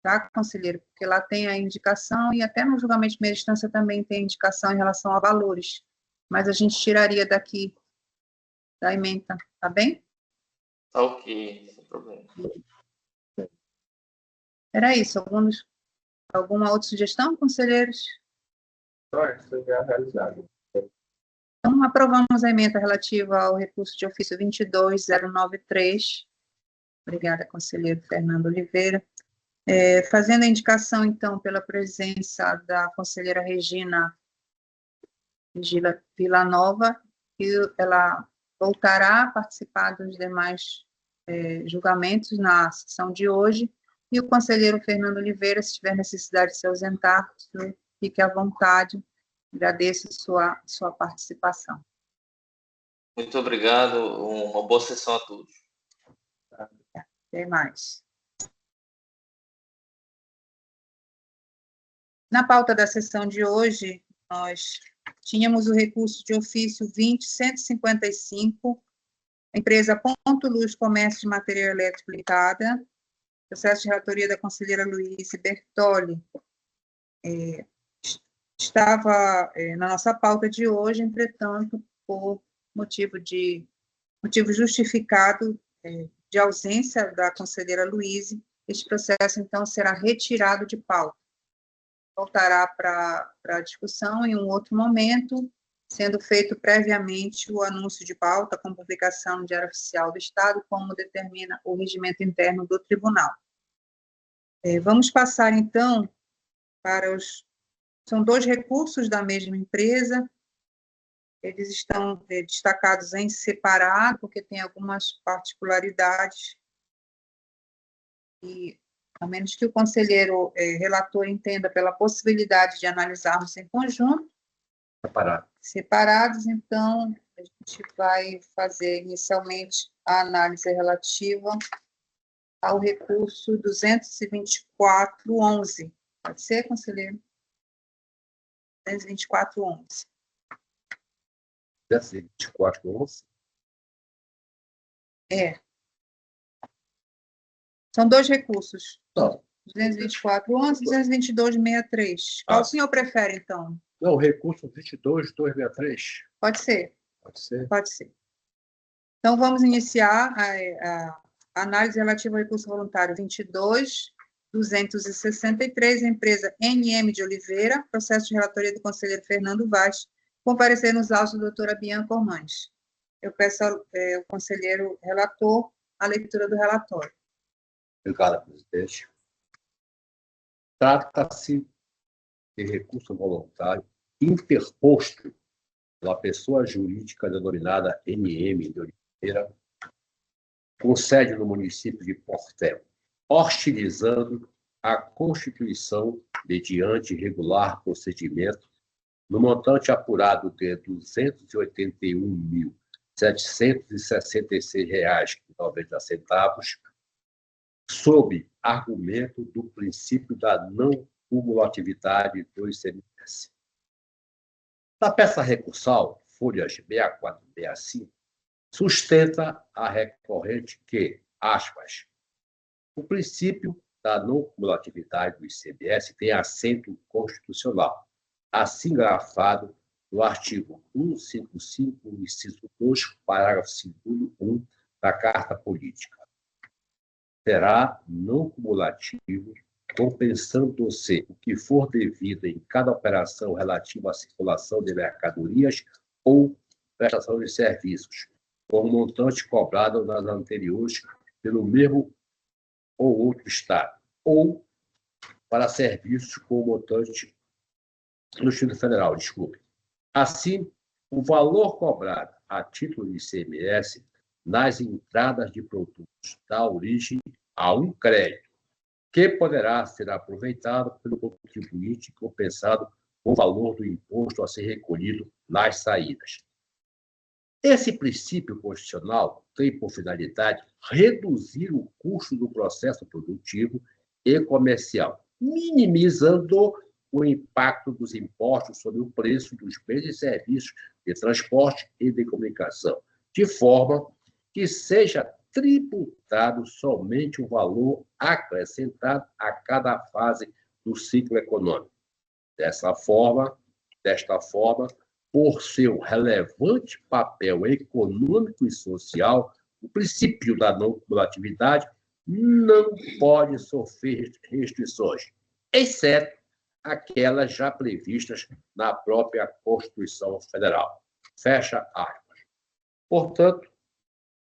tá, conselheiro? Porque lá tem a indicação e até no julgamento de primeira instância também tem indicação em relação a valores, mas a gente tiraria daqui da ementa, tá bem? Tá ok, sem problema. Era isso. Alguma outra sugestão, conselheiros? Isso já é realizado. Então, aprovamos a emenda relativa ao recurso de ofício 22093. Obrigada, conselheiro Fernando Oliveira. Fazendo a indicação, então, pela presença da conselheira Regina Villanova, que ela voltará a participar dos demais julgamentos na sessão de hoje, e o conselheiro Fernando Oliveira, se tiver necessidade de se ausentar, fique à vontade, Agradeço sua participação. Muito obrigado. Uma boa sessão a todos. Até mais. Na pauta da sessão de hoje, nós tínhamos o recurso de ofício 20.155, empresa Ponto Luz Comércio de Material Elétrico Limitada, processo de relatoria da conselheira Luíse Bertoli. Estava na nossa pauta de hoje, entretanto, por motivo justificado de ausência da conselheira Luíse, este processo, então, será retirado de pauta. Voltará para a discussão em um outro momento, sendo feito previamente o anúncio de pauta com publicação no Diário Oficial do Estado, como determina o regimento interno do tribunal. Vamos passar, então, para os... São 2 recursos da mesma empresa, eles estão destacados em separado, porque tem algumas particularidades, e a menos que o conselheiro relator entenda pela possibilidade de analisarmos em conjunto, separados, então, a gente vai fazer inicialmente a análise relativa ao recurso 224.11. Pode ser, conselheiro? 224.11. 224.11? São 2 recursos. Não. 224.11 e 222.63. Qual o senhor prefere, então? Não, o recurso 22.263. Pode ser. Pode ser. Pode ser. Então, vamos iniciar a análise relativa ao recurso voluntário 22.263, empresa NM de Oliveira, processo de relatoria do conselheiro Fernando Vaz, comparecer nos autos da doutora Bianca Ormandes. Eu peço ao conselheiro relator a leitura do relatório. Obrigado, presidente. Trata-se de recurso voluntário interposto pela pessoa jurídica denominada NM de Oliveira, com sede no município de Portel, hostilizando a Constituição mediante regular procedimento no montante apurado de R$ 281.766,90, sob argumento do princípio da não cumulatividade do ICMS. Na peça recursal, folhas 64 e 65, sustenta a recorrente que, aspas, o princípio da não cumulatividade do ICMS tem assento constitucional, assim grafado no artigo 155, inciso 2, parágrafo 2º, 1 da Carta Política. Será não cumulativo, compensando-se o que for devido em cada operação relativa à circulação de mercadorias ou prestação de serviços, com o montante cobrado nas anteriores pelo mesmo ou outro Estado, ou para serviços com o montante no Distrito Federal, desculpe. Assim, o valor cobrado a título de ICMS nas entradas de produtos dá origem a um crédito, que poderá ser aproveitado pelo contribuinte e compensado com o valor do imposto a ser recolhido nas saídas. Esse princípio constitucional tem por finalidade reduzir o custo do processo produtivo e comercial, minimizando o impacto dos impostos sobre o preço dos bens e serviços de transporte e de comunicação, de forma que seja tributado somente o valor acrescentado a cada fase do ciclo econômico. Desta forma, por seu relevante papel econômico e social, o princípio da não cumulatividade não pode sofrer restrições, exceto aquelas já previstas na própria Constituição Federal. Fecha aspas. Portanto,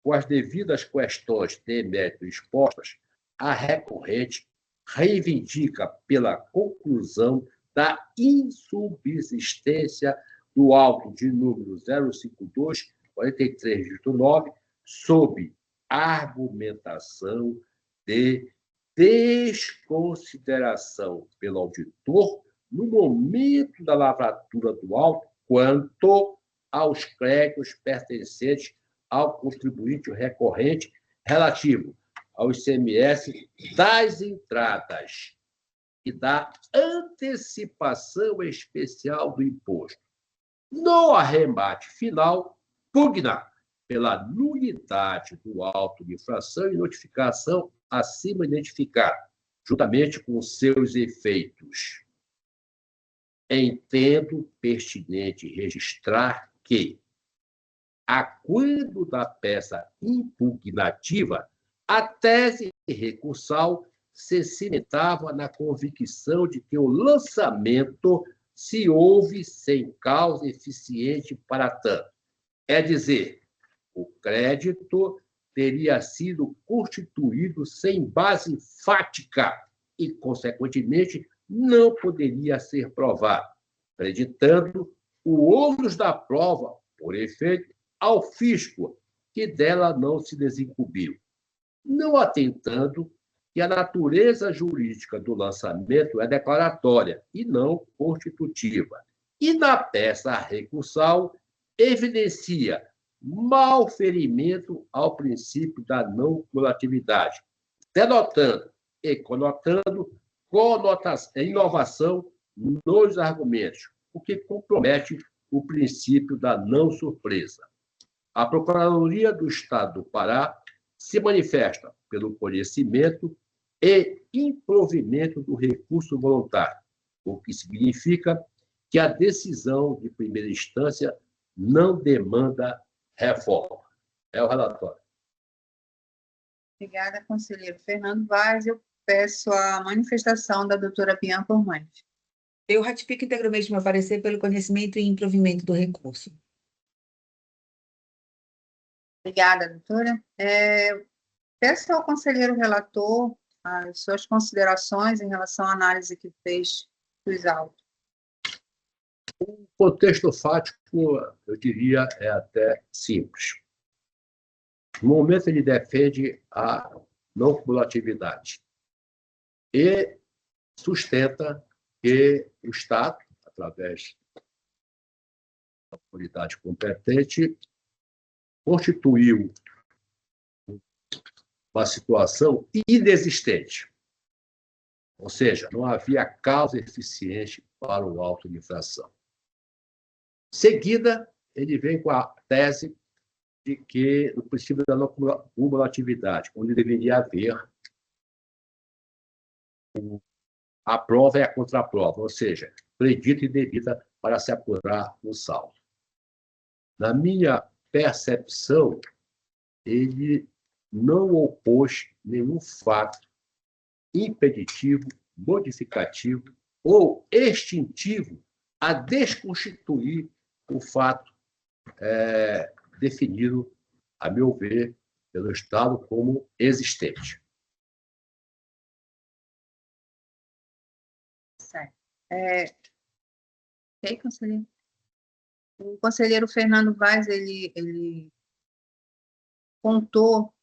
com as devidas questões de mérito expostas, a recorrente reivindica pela conclusão da insubsistência do auto de número 052-43-9, sob argumentação de desconsideração pelo auditor no momento da lavratura do auto quanto aos créditos pertencentes ao contribuinte recorrente relativo ao ICMS das entradas e da antecipação especial do imposto. No arremate final, pugna pela nulidade do auto de infração e notificação acima identificada, juntamente com seus efeitos. Entendo pertinente registrar que, a quando da peça impugnativa, a tese recursal se cimentava na convicção de que o lançamento se houve sem causa eficiente para tanto. É dizer, o crédito teria sido constituído sem base fática e, consequentemente, não poderia ser provado, acreditando o ônus da prova, por efeito, ao fisco, que dela não se desincumbiu, não atentando que a natureza jurídica do lançamento é declaratória e não constitutiva. E na peça recursal evidencia malferimento ao princípio da não cumulatividade, denotando e conotando inovação nos argumentos, o que compromete o princípio da não surpresa. A Procuradoria do Estado do Pará se manifesta pelo conhecimento e improvimento do recurso voluntário, o que significa que a decisão de primeira instância não demanda reforma. É o relatório. Obrigada, conselheiro Fernando Vaz. Eu peço a manifestação da doutora Bianca Ormante. Eu ratifico integralmente meu parecer pelo conhecimento e improvimento do recurso. Obrigada, doutora. Peço ao conselheiro relator as suas considerações em relação à análise que fez dos autos. O contexto fático, eu diria, é até simples. No momento, ele defende a não cumulatividade e sustenta que o Estado, através da autoridade competente, constituiu uma situação inexistente. Ou seja, não havia causa eficiente para o auto de infração. Seguida, ele vem com a tese de que, no princípio da não cumulatividade, onde deveria haver a prova e a contraprova, ou seja, acredita e devida para se apurar o saldo. Na minha percepção, ele não opôs nenhum fato impeditivo, modificativo ou extintivo a desconstituir o fato definido, a meu ver, pelo Estado como existente. Certo. Ok, conselheiro? O conselheiro Fernando Vaz, ele contou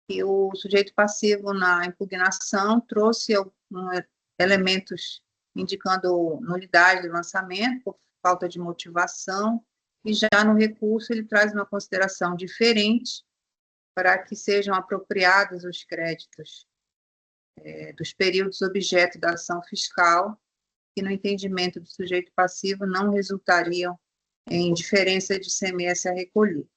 que o sujeito passivo na impugnação trouxe alguns elementos indicando nulidade do lançamento por falta de motivação, e já no recurso ele traz uma consideração diferente para que sejam apropriados os créditos dos períodos objeto da ação fiscal, que no entendimento do sujeito passivo não resultariam em diferença de ICMS a recolher.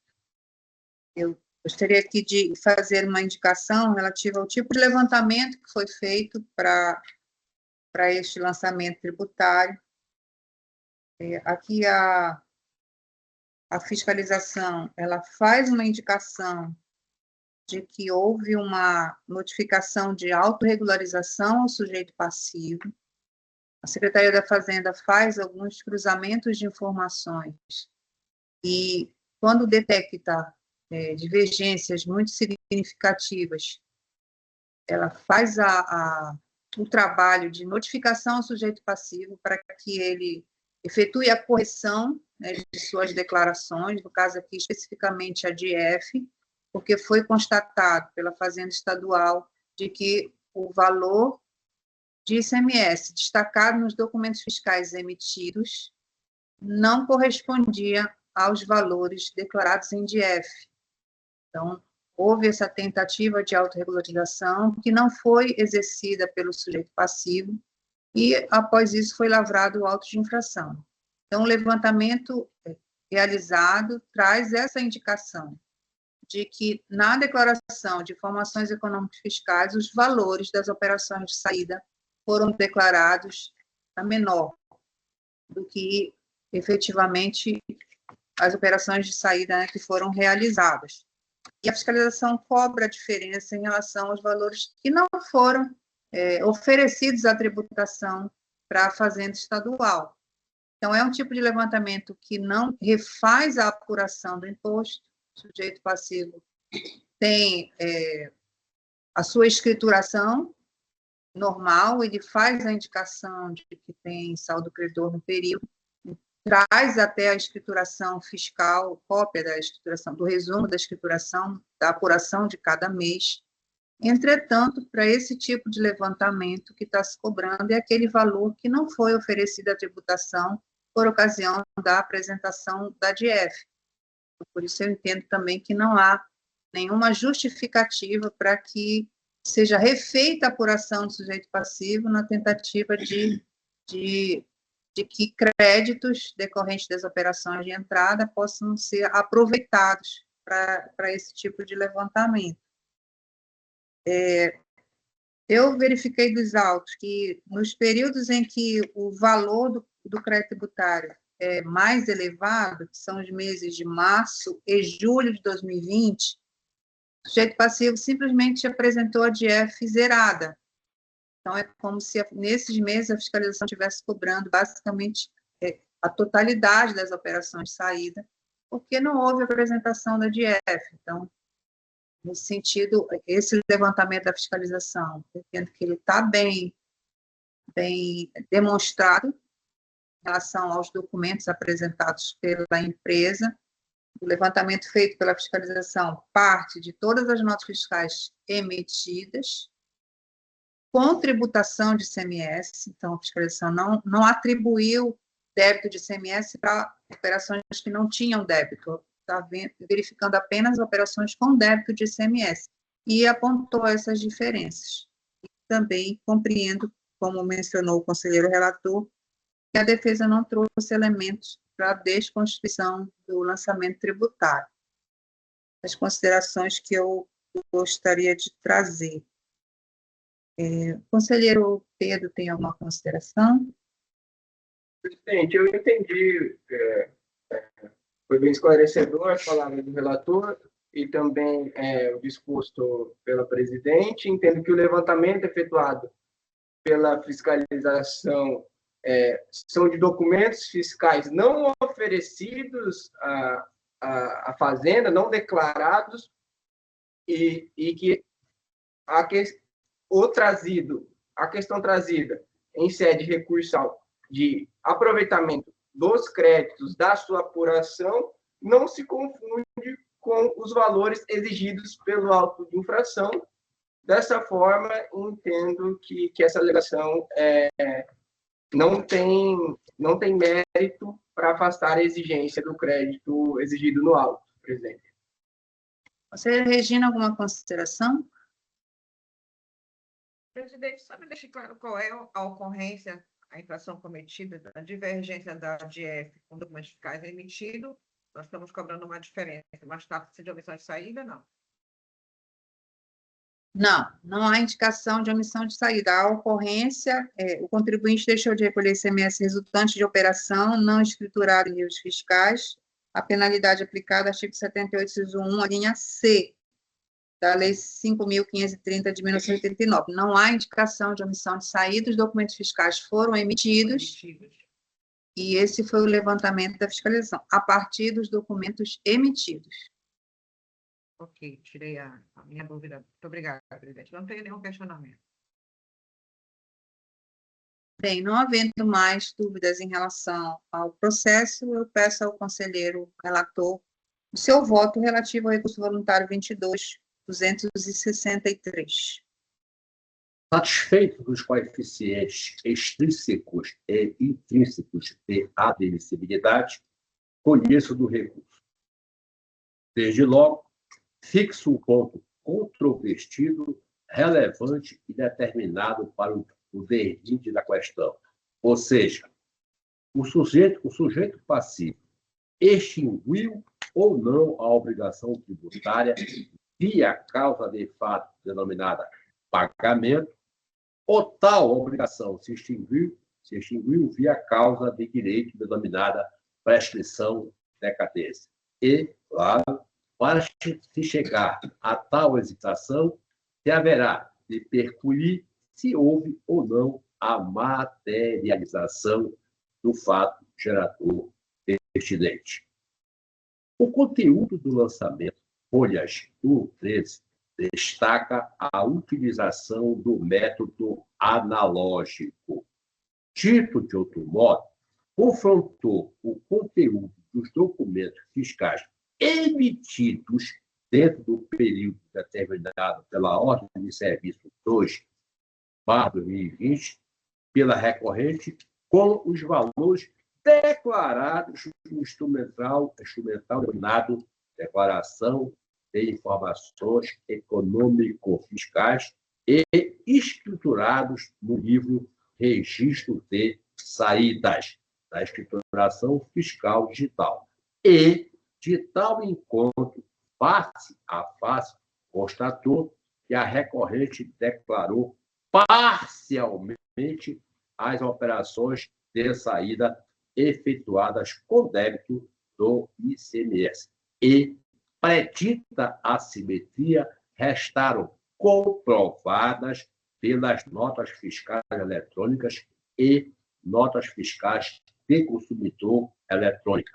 Eu gostaria aqui de fazer uma indicação relativa ao tipo de levantamento que foi feito para este lançamento tributário. Aqui a fiscalização, ela faz uma indicação de que houve uma notificação de autorregularização ao sujeito passivo. A Secretaria da Fazenda faz alguns cruzamentos de informações e, quando detecta divergências muito significativas, ela faz o trabalho de notificação ao sujeito passivo para que ele efetue a correção, né, de suas declarações, no caso aqui especificamente a de F, porque foi constatado pela Fazenda Estadual de que o valor de ICMS destacado nos documentos fiscais emitidos não correspondia aos valores declarados em DF. Então, houve essa tentativa de autorregularização que não foi exercida pelo sujeito passivo e, após isso, foi lavrado o auto de infração. Então, o levantamento realizado traz essa indicação de que, na declaração de informações econômicas fiscais, os valores das operações de saída foram declarados a menor do que, efetivamente, as operações de saída, né, que foram realizadas. E a fiscalização cobra a diferença em relação aos valores que não foram oferecidos à tributação para a fazenda estadual. Então, é um tipo de levantamento que não refaz a apuração do imposto. O sujeito passivo tem a sua escrituração normal, ele faz a indicação de que tem saldo credor no período, traz até a escrituração fiscal, cópia da escrituração, do resumo da escrituração, da apuração de cada mês. Entretanto, para esse tipo de levantamento que está se cobrando é aquele valor que não foi oferecido à tributação por ocasião da apresentação da DF. Por isso eu entendo também que não há nenhuma justificativa para que seja refeita a apuração do sujeito passivo na tentativa de que créditos decorrentes das operações de entrada possam ser aproveitados para esse tipo de levantamento. Eu verifiquei dos autos que, nos períodos em que o valor do crédito tributário é mais elevado, que são os meses de março e julho de 2020, o sujeito passivo simplesmente apresentou a DF zerada. Então, é como se, nesses meses, a fiscalização estivesse cobrando, basicamente, a totalidade das operações de saída, porque não houve apresentação da DF. Então, nesse sentido, esse levantamento da fiscalização, eu entendo que ele está bem demonstrado em relação aos documentos apresentados pela empresa. O levantamento feito pela fiscalização parte de todas as notas fiscais emitidas, com tributação de ICMS, então a fiscalização não atribuiu débito de ICMS para operações que não tinham débito, está verificando apenas operações com débito de ICMS, e apontou essas diferenças. E também compreendo, como mencionou o conselheiro relator, que a defesa não trouxe elementos para a desconstituição do lançamento tributário. As considerações que eu gostaria de trazer. Conselheiro Pedro, tem alguma consideração? Presidente, eu entendi, foi bem esclarecedor as palavras do relator e também o disposto pela presidente. Entendo que o levantamento efetuado pela fiscalização são de documentos fiscais não oferecidos à Fazenda, não declarados, e que a questão trazida em sede recursal de aproveitamento dos créditos da sua apuração não se confunde com os valores exigidos pelo auto de infração. Dessa forma, entendo que essa alegação não tem mérito para afastar a exigência do crédito exigido no auto, presidente. Conselheira Regina, alguma consideração? Presidente, só me deixe claro qual é a ocorrência, a infração cometida, da divergência da DF com documentos fiscais emitidos. Nós estamos cobrando uma diferença, mas trata-se de omissão de saída, não? Não há indicação de omissão de saída. A ocorrência, o contribuinte deixou de recolher ICMS resultante de operação não escriturada em livros fiscais, a penalidade aplicada, artigo 78, inciso 1, a linha C, da Lei 5.530 de 1989. Não há indicação de omissão de saída, os documentos fiscais foram emitidos, e esse foi o levantamento da fiscalização, a partir dos documentos emitidos. Ok, tirei a minha dúvida. Muito obrigada, presidente. Não tenho nenhum questionamento. Bem, não havendo mais dúvidas em relação ao processo, eu peço ao conselheiro relator o seu voto relativo ao recurso voluntário 22.263. Satisfeitos os coeficientes extrínsecos e intrínsecos de admissibilidade, conheço do recurso. Desde logo, fixo um ponto controvertido, relevante e determinado para o verdito da questão. Ou seja, o sujeito passivo extinguiu ou não a obrigação tributária via causa de fato denominada pagamento, ou tal obrigação se extinguiu via causa de direito denominada prescrição decadência. E, claro, para se chegar a tal hesitação, se haverá de percuir se houve ou não a materialização do fato gerador pertinente. O conteúdo do lançamento, folhas 1, 13, destaca a utilização do método analógico. Dito de outro modo, confrontou o conteúdo dos documentos fiscais emitidos dentro do período determinado pela Ordem de Serviço 2/2020, pela recorrente, com os valores declarados no instrumental denominado Declaração de Informações Econômico-Fiscais e escriturados no livro Registro de Saídas da Escrituração Fiscal Digital. E, de tal encontro, face a face, constatou que a recorrente declarou parcialmente as operações de saída efetuadas com débito do ICMS. E, predita assimetria, restaram comprovadas pelas notas fiscais eletrônicas e notas fiscais de consumidor eletrônica,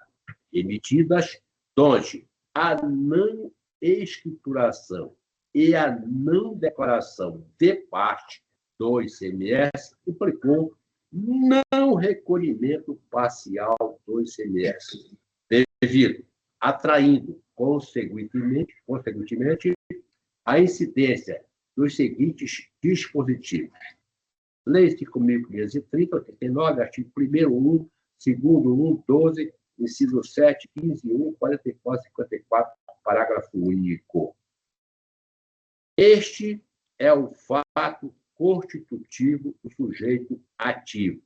emitidas onde a não escrituração e a não declaração de parte do ICMS implicou não recolhimento parcial do ICMS, devido atraindo, consequentemente, a incidência dos seguintes dispositivos. Lei 5.530, 89, artigo 1º, 1, 2º, 1, 12, inciso 7, 15, 1, 44, 54, parágrafo único. Este é o fato constitutivo do sujeito ativo.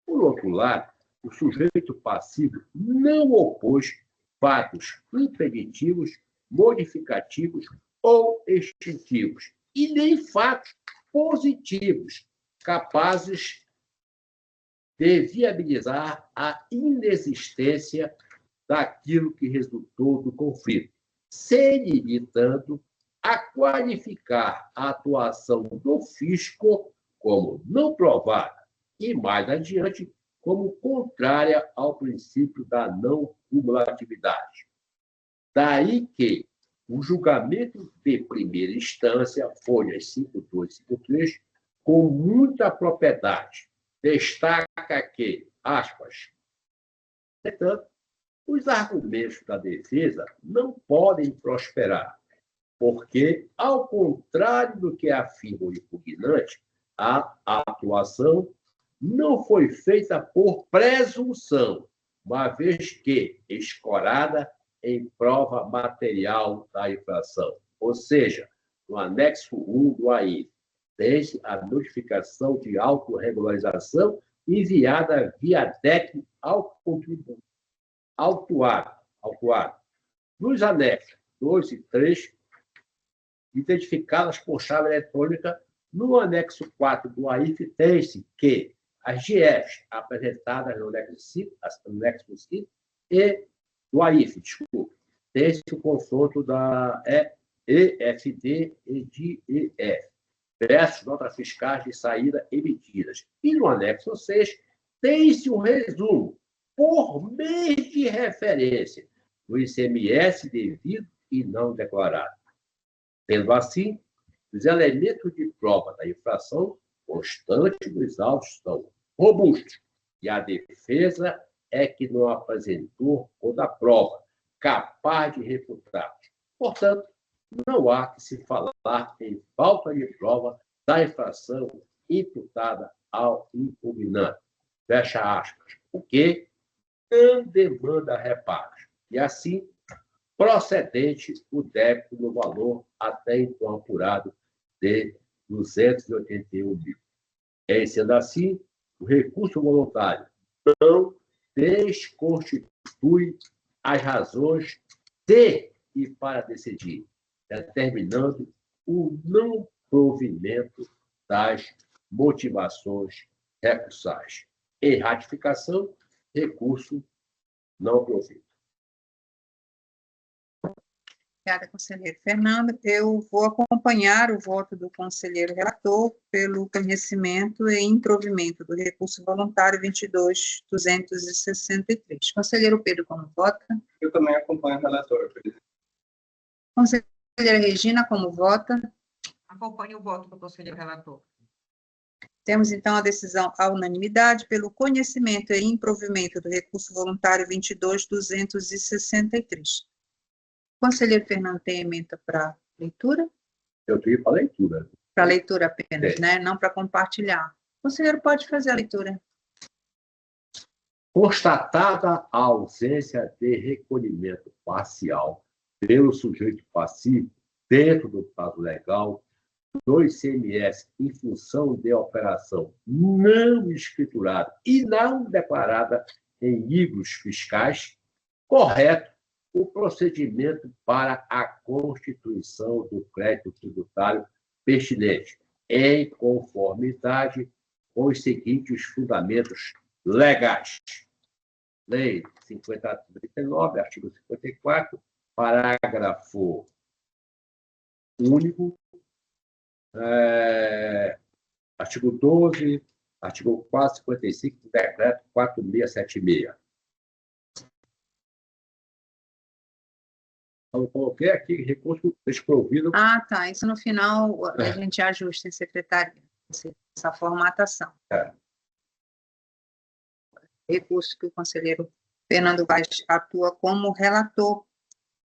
Por outro lado, o sujeito passivo não opôs fatos impeditivos, modificativos ou extintivos, e nem fatos positivos, capazes de viabilizar a inexistência daquilo que resultou do conflito, se limitando a qualificar a atuação do fisco como não provada e, mais adiante, como contrária ao princípio da não cumulatividade. Daí que o julgamento de primeira instância, folhas 52 e 53, com muita propriedade, destaca que, aspas, entretanto, os argumentos da defesa não podem prosperar, porque, ao contrário do que afirma o impugnante, a atuação não foi feita por presunção, uma vez que escorada em prova material da infração. Ou seja, no anexo 1 do AIF, desde a notificação de autorregularização enviada via DEC ao contribuinte, autuado. Nos anexos 2 e 3, identificadas por chave eletrônica, no anexo 4 do AIF, tem-se que as GFs apresentadas no anexo 5 e do AIF, tem-se o confronto da EFD e de EF, versus notas fiscais de saída emitidas. E no anexo 6, tem-se um resumo, por mês de referência, do ICMS devido e não declarado. Sendo assim, os elementos de prova da infração constante dos autos são robustos, e a defesa é que não apresentou toda a prova capaz de refutar. Portanto, não há que se falar em falta de prova da infração imputada ao impugnante. Fecha aspas. O que não demanda reparos. E assim, procedente o débito no valor até então apurado de 281 mil. Sendo assim, o recurso voluntário não desconstitui as razões de e para decidir, determinando o não provimento das motivações recursais. Em ratificação, recurso não provido. Obrigada, conselheiro Fernando. Eu vou acompanhar o voto do conselheiro relator pelo conhecimento e improvimento do recurso voluntário 22.263. Conselheiro Pedro, como vota? Eu também acompanho o relator, presidente. Conselheira Regina, como vota? Acompanho o voto do conselheiro relator. Temos, então, a decisão à unanimidade pelo conhecimento e improvimento do recurso voluntário 22.263. Conselheiro Fernando, tem emenda para leitura? Eu tenho para leitura. Para leitura apenas, né? Não para compartilhar. O conselheiro pode fazer a leitura. Constatada a ausência de recolhimento parcial pelo sujeito passivo dentro do prazo legal do ICMS em função de operação não escriturada e não declarada em livros fiscais, correto o procedimento para a constituição do crédito tributário pertinente, em conformidade com os seguintes fundamentos legais. Lei 5039, artigo 54, parágrafo único, artigo 12, artigo 455 do decreto 4676. Então, eu coloquei aqui recurso desprovido. Ah, tá. Isso no final a gente ajusta em secretaria, essa formatação. Recurso que o conselheiro Fernando Vaz atua como relator.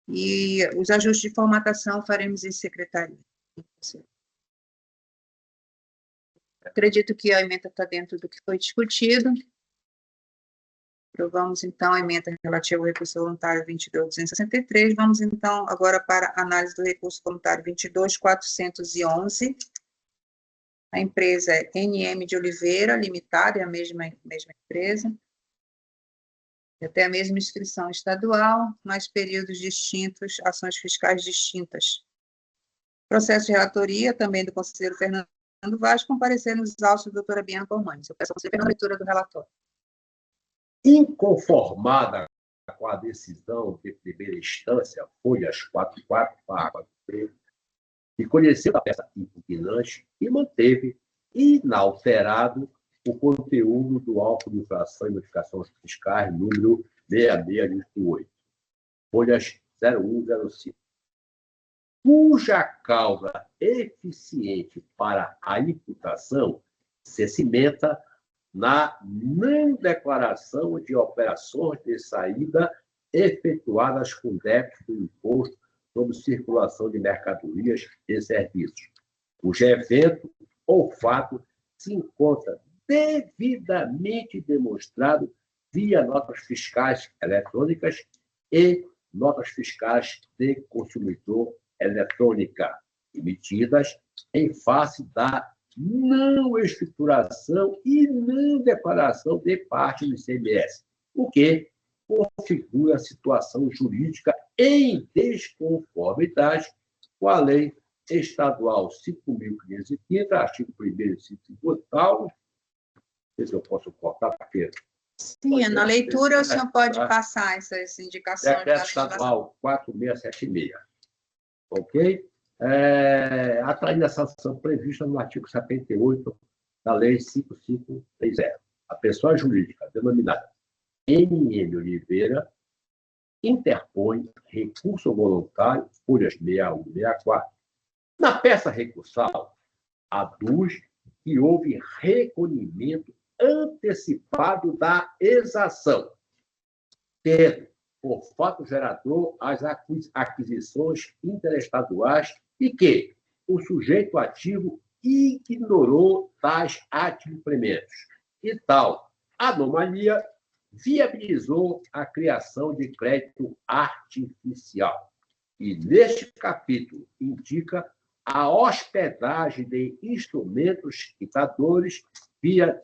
E os ajustes de formatação faremos em secretaria. Acredito que a emenda está dentro do que foi discutido. Aprovamos, então, a emenda relativa ao recurso voluntário 22.263. Vamos, então, agora para a análise do recurso voluntário 22.411. A empresa é NM de Oliveira, limitada, é a mesma empresa. Até a mesma inscrição estadual, mas períodos distintos, ações fiscais distintas. Processo de relatoria, também do conselheiro Fernando Vaz, comparecer nos autos da doutora Bianca Ormanes. Eu peço ao conselheiro a leitura do relatório. Inconformada com a decisão de primeira instância, folhas 44, parágrafo 3, que conheceu a peça impugnante e manteve inalterado o conteúdo do auto de infração e notificações fiscais número 6688, folhas 0105, cuja causa eficiente para a imputação se cimenta na não declaração de operações de saída efetuadas com débito do imposto sobre circulação de mercadorias e serviços, cujo evento ou fato se encontra devidamente demonstrado via notas fiscais eletrônicas e notas fiscais de consumidor eletrônica, emitidas em face da não escrituração e não declaração de parte do ICMS, o que configura a situação jurídica em desconformidade com a Lei Estadual 5.530, artigo 1º e 5º, tal. Não sei se eu posso cortar, porque... Sim, na leitura o senhor pode passar essas indicações. Decreto Estadual 4676. Ok? Atraindo a sanção prevista no artigo 78 da Lei 5530. A pessoa jurídica denominada NM Oliveira interpõe recurso voluntário, folhas 61 e 64. Na peça recursal, aduz que houve recolhimento antecipado da exação, tendo, por fato gerador, as aquisições interestaduais e que o sujeito ativo ignorou tais adimplêmios. E tal anomalia viabilizou a criação de crédito artificial. E, neste capítulo, indica a hospedagem de instrumentos quitadores via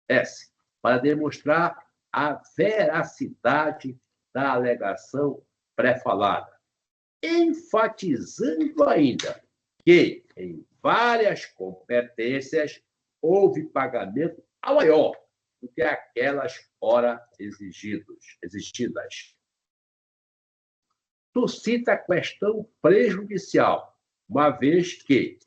DAES, para demonstrar a veracidade da alegação pré-falada, enfatizando ainda que, em várias competências, houve pagamento a maior do que aquelas ora exigidas. Suscita a questão prejudicial, uma vez que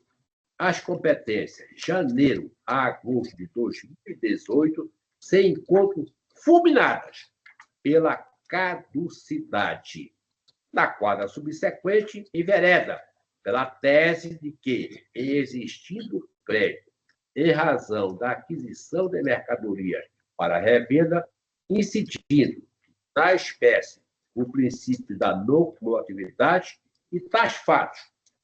as competências janeiro a agosto de 2018 se encontram fulminadas pela caducidade, na quadra subsequente envereda pela tese de que, existindo crédito em razão da aquisição de mercadorias para revenda, incidindo na espécie o princípio da não cumulatividade, e tais fatos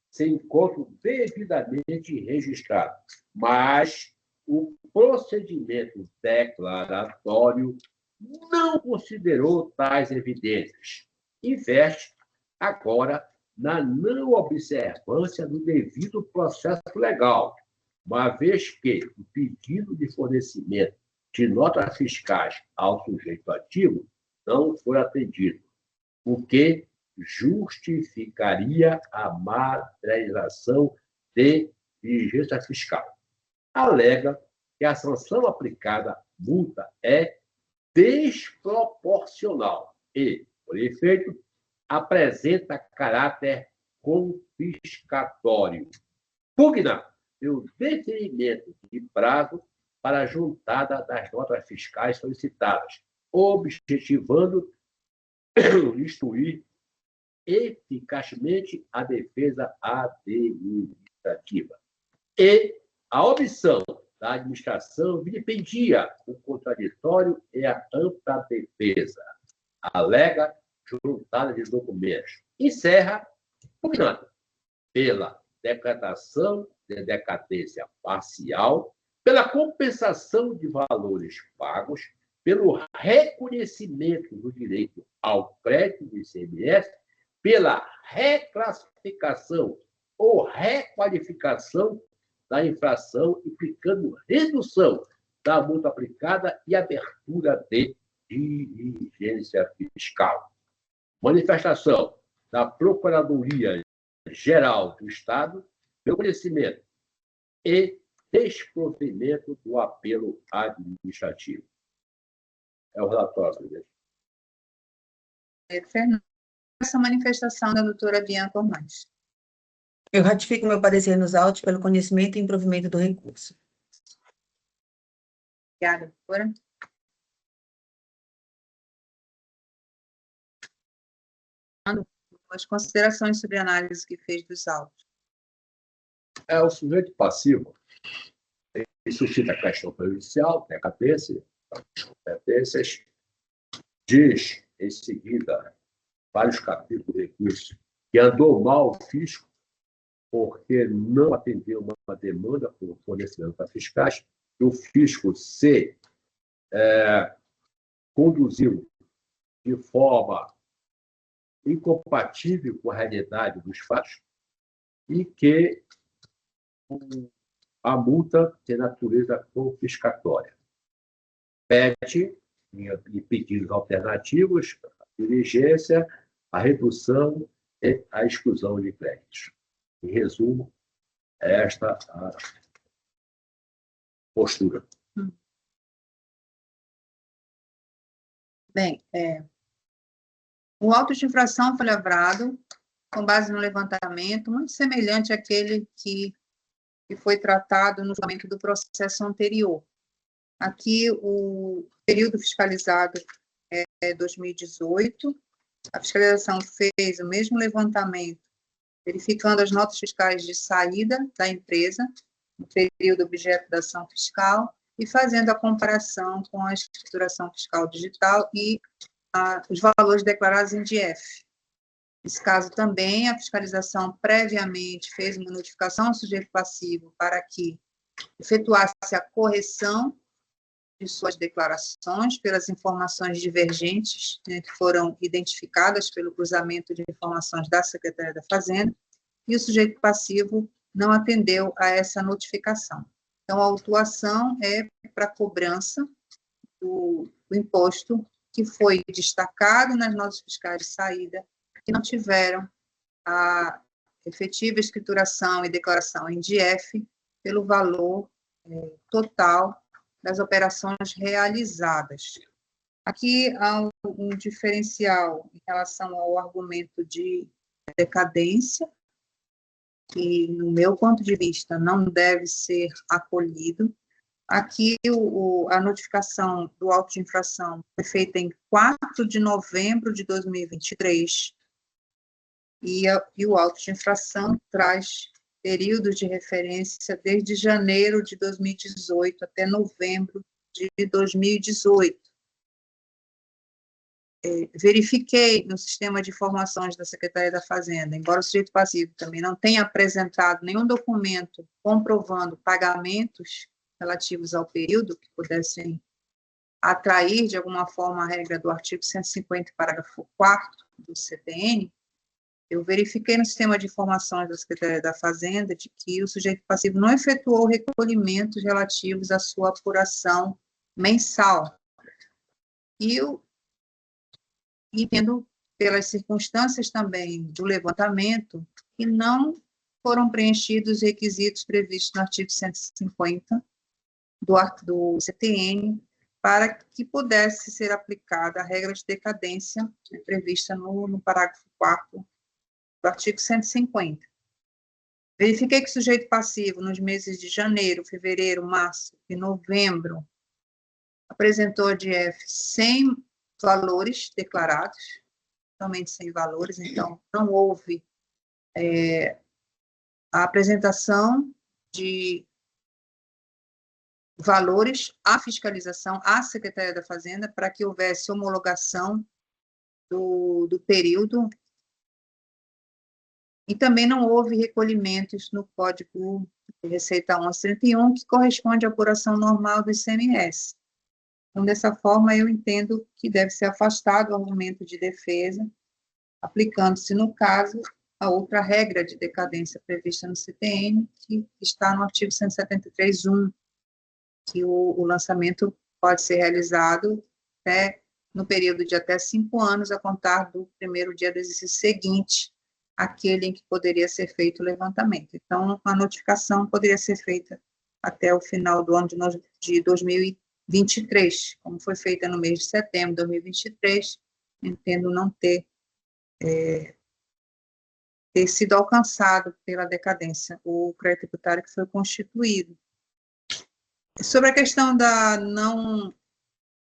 se encontram devidamente registrados, mas o procedimento declaratório não considerou tais evidências. Investe agora na não observância do devido processo legal, uma vez que o pedido de fornecimento de notas fiscais ao sujeito ativo não foi atendido, o que justificaria a materialização de diligência fiscal. Alega que a sanção aplicada, multa, é desproporcional e, por efeito, apresenta caráter confiscatório. Pugna pelo deferimento de prazo para a juntada das notas fiscais solicitadas, objetivando instruir eficazmente a defesa administrativa. E a omissão da administração vilipendia o contraditório e a ampla defesa. Alega juntada de documentos. Encerra, pugnando pela decretação de decadência parcial, pela compensação de valores pagos, pelo reconhecimento do direito ao crédito do ICMS, pela reclassificação ou requalificação da infração, implicando redução da multa aplicada e abertura de diligência fiscal. Manifestação da Procuradoria-Geral do Estado, pelo conhecimento e desprovimento do apelo administrativo. É o relatório, presidente. Fernando, essa manifestação da doutora Bianca Ormães. Eu ratifico meu parecer nos autos pelo conhecimento e improvimento do recurso. Obrigada, doutora. As considerações sobre a análise que fez dos autos. O sujeito passivo ele suscita a questão prejudicial, decadência, das competências, diz, em seguida, vários capítulos do recurso, que andou mal o fisco porque não atendeu uma demanda por fornecimento para fiscais, e o fisco se conduziu de forma incompatível com a realidade dos fatos e que a multa tem natureza confiscatória. Pede, em pedidos alternativos, a diligência, a redução e a exclusão de créditos. Em resumo, esta a postura. Bem, o auto de infração foi lavrado com base no levantamento, muito semelhante àquele que foi tratado no julgamento do processo anterior. Aqui, o período fiscalizado é 2018, a fiscalização fez o mesmo levantamento, verificando as notas fiscais de saída da empresa, no período objeto da ação fiscal, e fazendo a comparação com a escrituração fiscal digital e os valores declarados em DIEF. Nesse caso também, a fiscalização previamente fez uma notificação ao sujeito passivo para que efetuasse a correção de suas declarações pelas informações divergentes, né, que foram identificadas pelo cruzamento de informações da Secretaria da Fazenda, e o sujeito passivo não atendeu a essa notificação. Então, a autuação é para cobrança do imposto que foi destacado nas notas fiscais de saída, que não tiveram a efetiva escrituração e declaração em DIEF pelo valor total das operações realizadas. Aqui há um diferencial em relação ao argumento de decadência, que, no meu ponto de vista, não deve ser acolhido. Aqui, a notificação do auto de infração foi feita em 4 de novembro de 2023, e o auto de infração traz períodos de referência desde janeiro de 2018 até novembro de 2018. Verifiquei no sistema de informações da Secretaria da Fazenda, embora o sujeito passivo também não tenha apresentado nenhum documento comprovando pagamentos relativos ao período que pudessem atrair, de alguma forma, a regra do artigo 150, parágrafo 4º do CTN, eu verifiquei no sistema de informações da Secretaria da Fazenda de que o sujeito passivo não efetuou recolhimentos relativos à sua apuração mensal. E eu entendo, pelas circunstâncias também do levantamento, que não foram preenchidos os requisitos previstos no artigo 150 do CTN para que pudesse ser aplicada a regra de decadência prevista no parágrafo 4º do artigo 150. Verifiquei que o sujeito passivo, nos meses de janeiro, fevereiro, março e novembro, apresentou a DIEF sem valores declarados, totalmente sem valores, então não houve a apresentação de valores à fiscalização, à Secretaria da Fazenda, para que houvesse homologação do período. E também não houve recolhimentos no Código de Receita 1131, que corresponde à apuração normal do ICMS. Então, dessa forma, eu entendo que deve ser afastado o argumento de defesa, aplicando-se, no caso, a outra regra de decadência prevista no CTN, que está no artigo 173.1, que o lançamento pode ser realizado no período de até 5 anos, a contar do primeiro dia do exercício seguinte, aquele em que poderia ser feito o levantamento. Então, a notificação poderia ser feita até o final do ano de 2023, como foi feita no mês de setembro de 2023, entendo não ter sido alcançado pela decadência o crédito tributário que foi constituído. Sobre a questão da não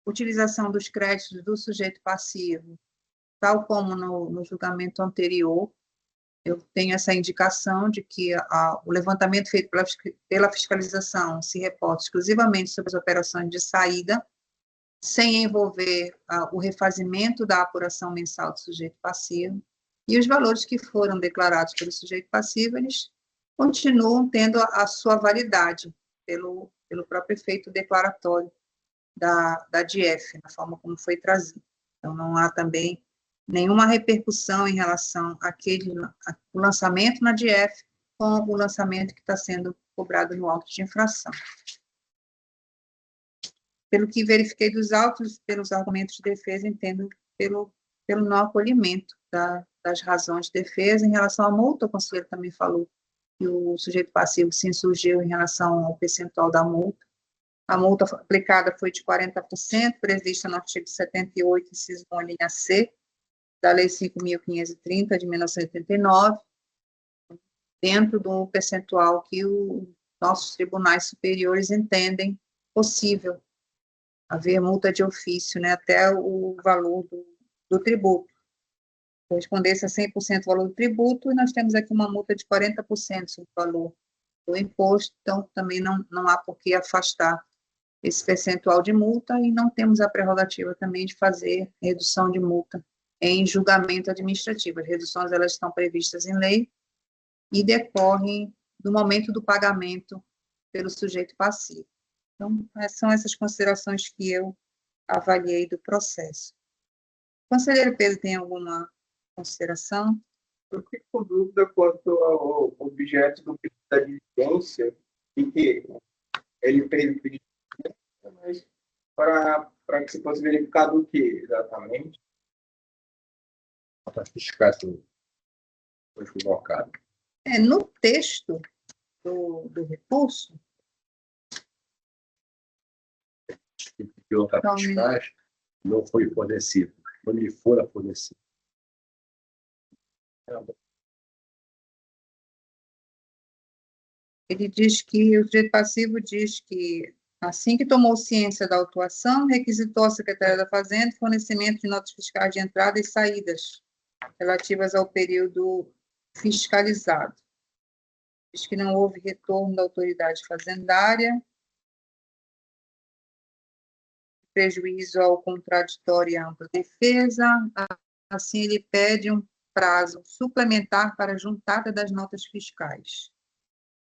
utilização dos créditos do sujeito passivo, tal como no julgamento anterior, eu tenho essa indicação de que o levantamento feito pela fiscalização se reporta exclusivamente sobre as operações de saída, sem envolver o refazimento da apuração mensal do sujeito passivo, e os valores que foram declarados pelo sujeito passivo, eles continuam tendo a sua validade pelo próprio efeito declaratório da DIEF, na forma como foi trazido. Então, não há também nenhuma repercussão em relação ao lançamento na DIEF com o lançamento que está sendo cobrado no auto de infração. Pelo que verifiquei dos autos, pelos argumentos de defesa, entendo pelo não acolhimento das razões de defesa. Em relação à multa, o conselheiro também falou que o sujeito passivo se insurgiu em relação ao percentual da multa. A multa aplicada foi de 40%, prevista no artigo 78, inciso 1, linha C, da Lei 5.530, de 1989, dentro do percentual que os nossos tribunais superiores entendem possível haver multa de ofício, né, até o valor do tributo. Correspondesse a 100% do valor do tributo, e nós temos aqui uma multa de 40% sobre o valor do imposto, então também não há por que afastar esse percentual de multa, e não temos a prerrogativa também de fazer redução de multa em julgamento administrativo. As reduções, elas estão previstas em lei e decorrem do momento do pagamento pelo sujeito passivo. Então, são essas considerações que eu avaliei do processo. Conselheiro Pedro, tem alguma consideração? Eu fico com dúvida quanto ao objeto do pedido da diligência, e que ele fez o pedido de diligência, mas para que se fosse verificado o que exatamente? Notas fiscais foi colocado. No texto do recurso, De notas fiscais não foi fornecido. Quando lhe for fornecido. ele diz que o sujeito passivo diz que, assim que tomou ciência da autuação, requisitou à Secretaria da Fazenda fornecimento de notas fiscais de entrada e saídas relativas ao período fiscalizado. Diz que não houve retorno da autoridade fazendária, prejuízo ao contraditório e à ampla defesa. Assim, ele pede um prazo suplementar para a juntada das notas fiscais.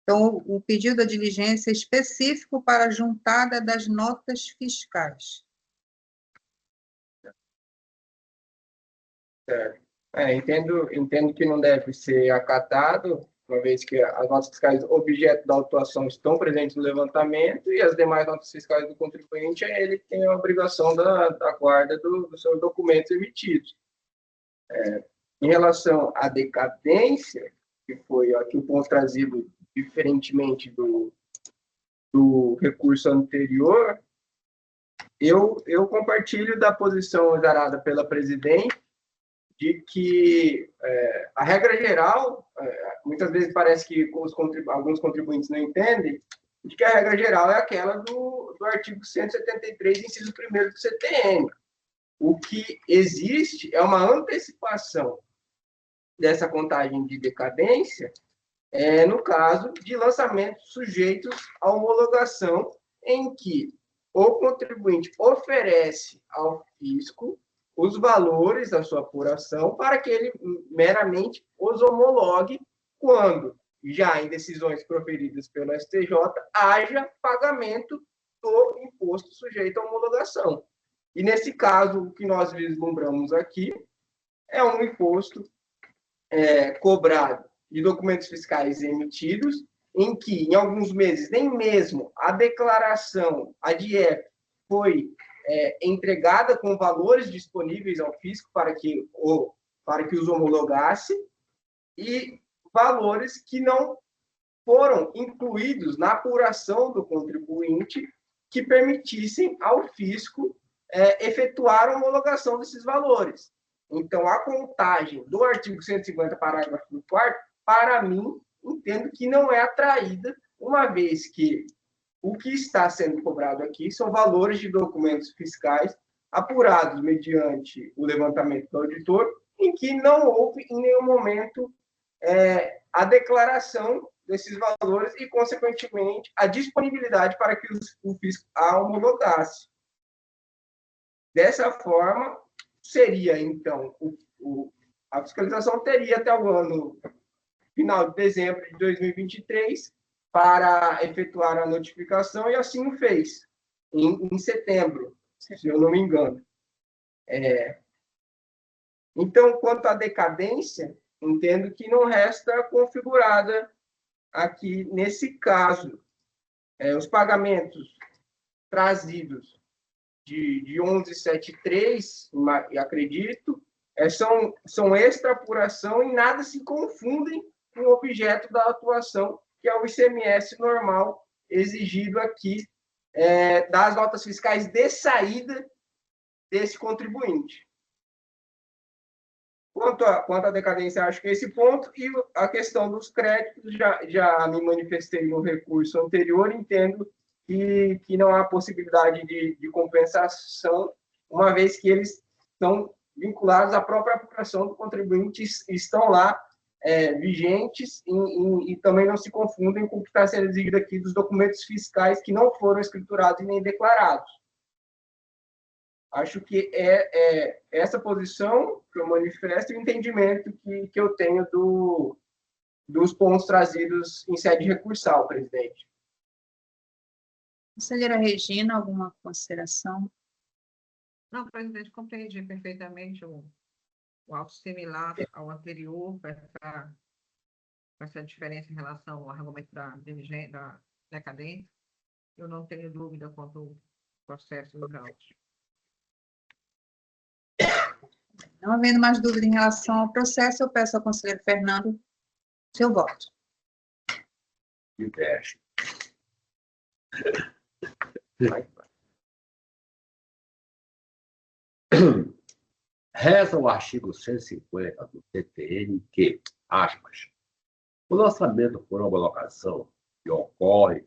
Então, o pedido da diligência é específico para a juntada das notas fiscais. Certo. Entendo que não deve ser acatado, uma vez que as notas fiscais objeto da autuação estão presentes no levantamento e as demais notas fiscais do contribuinte, ele tem a obrigação da guarda dos seus documentos emitidos. Em relação à decadência, que foi aqui o ponto trazido diferentemente do recurso anterior, eu compartilho da posição exarada pela presidente de que a regra geral, muitas vezes parece que alguns contribuintes não entendem, de que a regra geral é aquela do artigo 173, inciso 1º do CTN. O que existe é uma antecipação dessa contagem de decadência no caso de lançamentos sujeitos à homologação, em que o contribuinte oferece ao fisco os valores da sua apuração para que ele meramente os homologue quando, já em decisões proferidas pelo STJ, haja pagamento do imposto sujeito à homologação. E, nesse caso, o que nós vislumbramos aqui é um imposto cobrado de documentos fiscais emitidos, em que, em alguns meses, nem mesmo a declaração, a DIEF, foi entregada com valores disponíveis ao fisco para que os homologasse, e valores que não foram incluídos na apuração do contribuinte que permitissem ao fisco efetuar a homologação desses valores. Então, a contagem do artigo 150, parágrafo 4º, para mim, entendo que não é atraída, uma vez que o que está sendo cobrado aqui são valores de documentos fiscais apurados mediante o levantamento do auditor, em que não houve em nenhum momento a declaração desses valores e, consequentemente, a disponibilidade para que o fisco a homologasse. Dessa forma, seria, então, a fiscalização teria até o ano final de dezembro de 2023 para efetuar a notificação, e assim o fez, em setembro, se eu não me engano. Então, quanto à decadência, entendo que não resta configurada aqui nesse caso. Os pagamentos trazidos de 1173, acredito, são extrapuração e nada se confundem com o objeto da atuação, que é o ICMS normal exigido aqui das notas fiscais de saída desse contribuinte. Quanto à decadência, acho que é esse ponto, e a questão dos créditos, já me manifestei no recurso anterior, entendo que não há possibilidade de compensação, uma vez que eles estão vinculados à própria apuração do contribuinte, estão lá vigentes e também não se confundem com o que está sendo exigido aqui dos documentos fiscais que não foram escriturados e nem declarados. Acho que é essa posição que eu manifesto e o entendimento que eu tenho dos pontos trazidos em sede recursal, presidente. Conselheira Regina, alguma consideração? Não, presidente, compreendi perfeitamente o auto similar ao anterior, com essa diferença em relação ao argumento da decadente. Eu não tenho dúvida quanto ao processo dos autos. Não havendo mais dúvida em relação ao processo, eu peço ao conselheiro Fernando seu voto. Investe. Reza o artigo 150 do CTN que, aspas, o lançamento por homologação que ocorre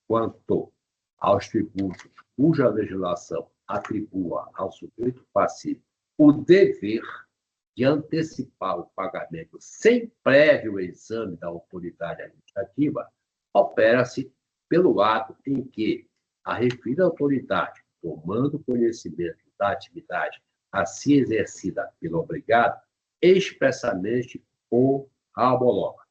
quanto aos tributos cuja legislação atribua ao sujeito passivo o dever de antecipar o pagamento sem prévio exame da autoridade administrativa, opera-se pelo ato em que a referida autoridade, tomando conhecimento da atividade a ser exercida pelo obrigado, expressamente o homologa.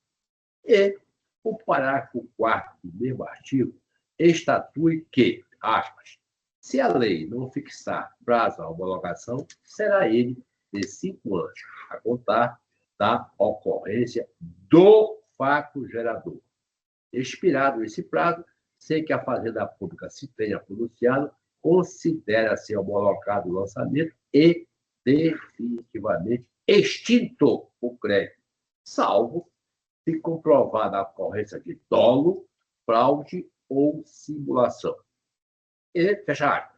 E o parágrafo 4º do mesmo artigo estatui que, aspas, se a lei não fixar prazo à homologação, será ele de 5 anos, a contar da ocorrência do fato gerador. Expirado esse prazo, sem que a Fazenda Pública se tenha pronunciado, considera-se homologado o lançamento e definitivamente extinto o crédito, salvo se comprovada a ocorrência de dolo, fraude ou simulação. E, fecha aspas,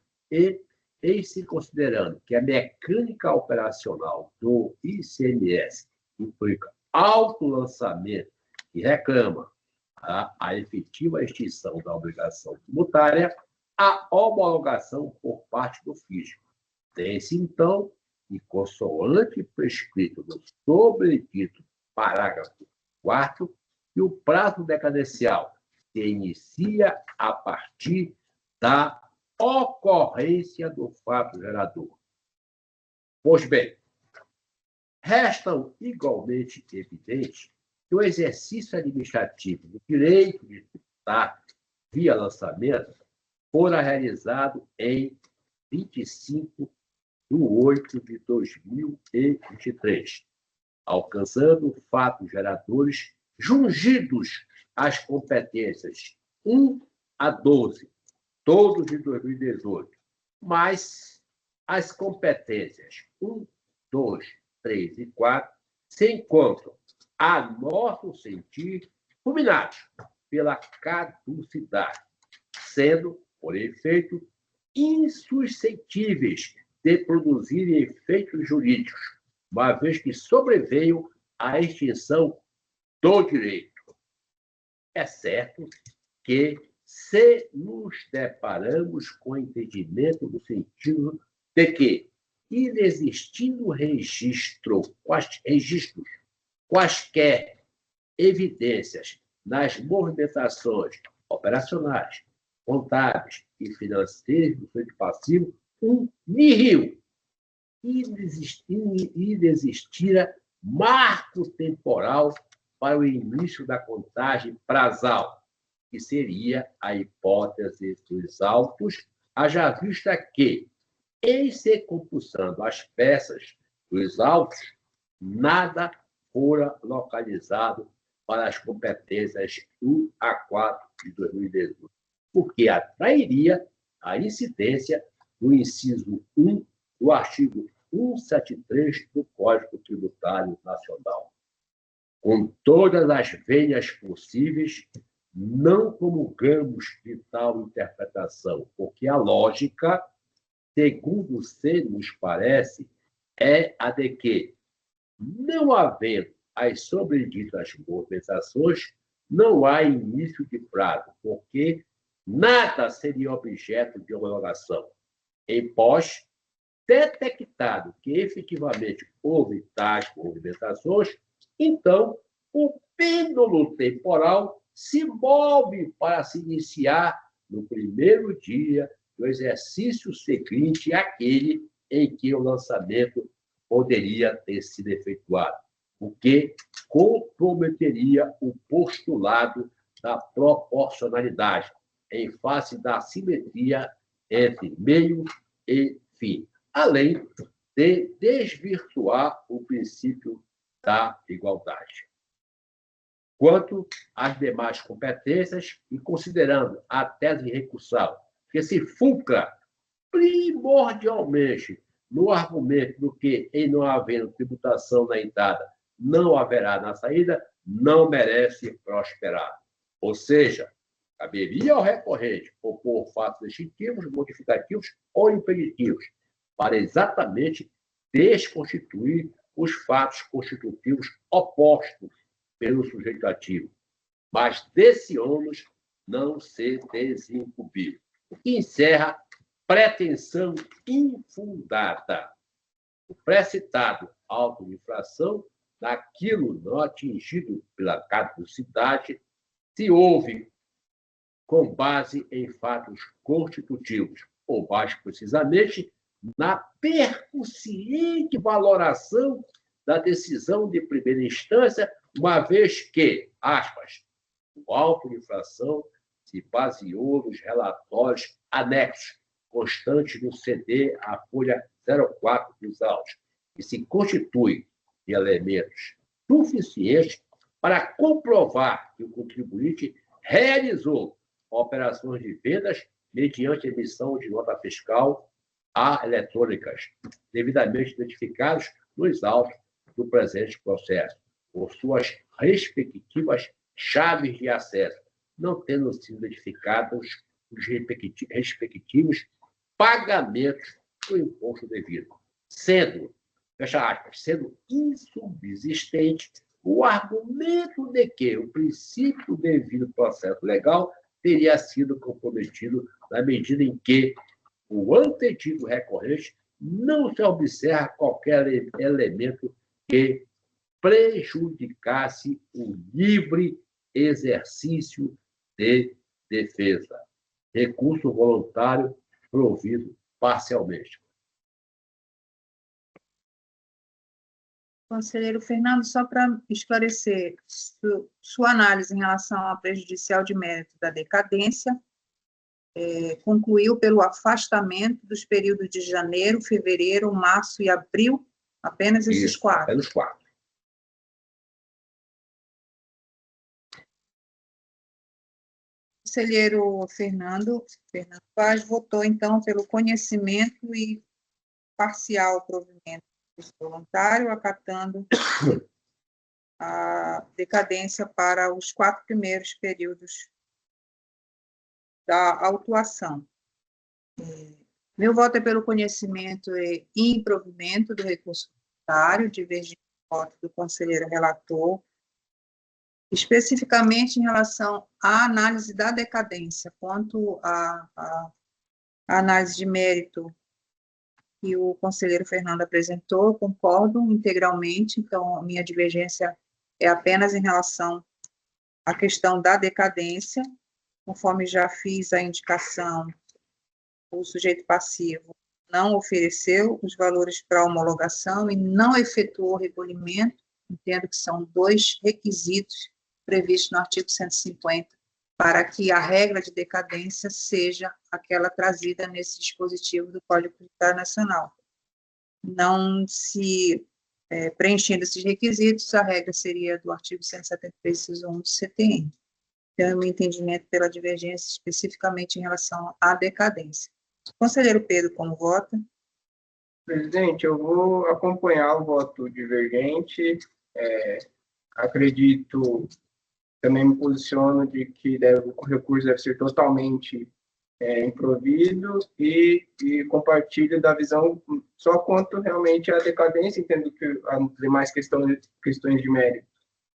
em se considerando que a mecânica operacional do ICMS implica autolançamento e reclama a efetiva extinção da obrigação tributária, a homologação por parte do fisco. Tem-se, então, e consoante prescrito no sobredito parágrafo 4º, que o prazo decadencial se inicia a partir da ocorrência do fato gerador. Pois bem, restam igualmente evidentes que o exercício administrativo do direito de tributar via lançamento fora realizado em 25 de 8 de 2023, alcançando fatos geradores jungidos às competências 1 a 12, todos de 2018, mas as competências 1, 2, 3 e 4 se encontram, a nosso sentir, fulminados pela caducidade, sendo, por efeito, insuscetíveis de produzirem efeitos jurídicos, uma vez que sobreveio a extinção do direito. É certo que, se nos deparamos com o entendimento no sentido de que, inexistindo registros, quaisquer evidências nas movimentações operacionais, contábeis e financeiras do sujeito passivo, nihil, inexistira marco temporal para o início da contagem prazal, que seria a hipótese dos autos, haja vista que, em se compulsando as peças dos autos, nada fora localizado para as competências 1 a 4 de 2018, porque atrairia a incidência do inciso 1 do artigo 173 do Código Tributário Nacional. Com todas as vênias possíveis, não comulgamos de tal interpretação, porque a lógica, segundo se nos parece, é a de que, não havendo as sobreditas movimentações, não há início de prazo, porque nada seria objeto de homologação. Em pós, detectado que efetivamente houve tais movimentações, então o pêndulo temporal se move para se iniciar no primeiro dia do exercício seguinte àquele em que o lançamento poderia ter sido efetuado, o que comprometeria o postulado da proporcionalidade, em face da simetria entre meio e fim, além de desvirtuar o princípio da igualdade. Quanto às demais competências, e considerando a tese recursal, que se fulcra primordialmente no argumento do que, em não havendo tributação na entrada, não haverá na saída, não merece prosperar. Ou seja, caberia ao recorrente opor fatos distintivos, modificativos ou impeditivos, para exatamente desconstituir os fatos constitutivos opostos pelo sujeito ativo, mas desse ônus não se desincumbiu, o que encerra pretensão infundada. O pré-citado auto de infração daquilo não atingido pela caducidade se houve com base em fatos constitutivos, ou mais precisamente, na percussiente valoração da decisão de primeira instância, uma vez que, aspas, o auto de infração se baseou nos relatórios anexos, constantes no CD, a folha 04 dos autos, e se constitui de elementos suficientes para comprovar que o contribuinte realizou operações de vendas mediante emissão de nota fiscal a eletrônicas, devidamente identificados nos autos do presente processo, por suas respectivas chaves de acesso, não tendo sido identificados os respectivos pagamentos do imposto devido, sendo, fecha aspas, sendo insubsistente o argumento de que o princípio do devido processo legal teria sido comprometido na medida em que o antedido recorrente não se observa qualquer elemento que prejudicasse o livre exercício de defesa. Recurso voluntário provido parcialmente. Conselheiro Fernando, só para esclarecer sua análise em relação à prejudicial de mérito da decadência, concluiu pelo afastamento dos períodos de janeiro, fevereiro, março e abril, apenas esses quatro. Apenas 4. Conselheiro Fernando Paz votou, então, pelo conhecimento e parcial provimento voluntário, acatando a decadência para os 4 primeiros períodos da autuação. Meu voto é pelo conhecimento e improvimento do recurso voluntário, divergente do voto do conselheiro relator, especificamente em relação à análise da decadência, quanto à análise de mérito que o conselheiro Fernando apresentou, concordo integralmente, então, a minha divergência é apenas em relação à questão da decadência, conforme já fiz a indicação, o sujeito passivo não ofereceu os valores para homologação e não efetuou o recolhimento, entendo que são 2 requisitos previstos no artigo 150, para que a regra de decadência seja aquela trazida nesse dispositivo do Código Tributário Nacional. Não se preenchendo esses requisitos, a regra seria do artigo 173, inciso 1 do CTN. Então, o meu entendimento pela divergência especificamente em relação à decadência. Conselheiro Pedro, como vota? Presidente, eu vou acompanhar o voto divergente. Acredito, também me posiciono de que o recurso deve ser totalmente improvido e compartilho da visão só quanto realmente à decadência, entendo que as demais questões de mérito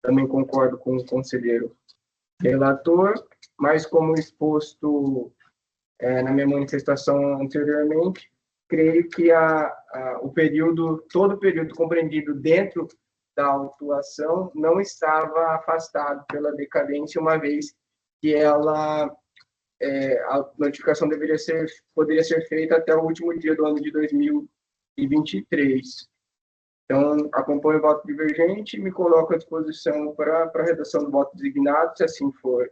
também concordo com o conselheiro relator, mas como exposto na minha manifestação anteriormente, creio que todo o período compreendido dentro da autuação não estava afastado pela decadência, uma vez que ela a notificação poderia ser feita até o último dia do ano de 2023. Então, acompanho o voto divergente e me coloco à disposição para a redação do voto designado, se assim for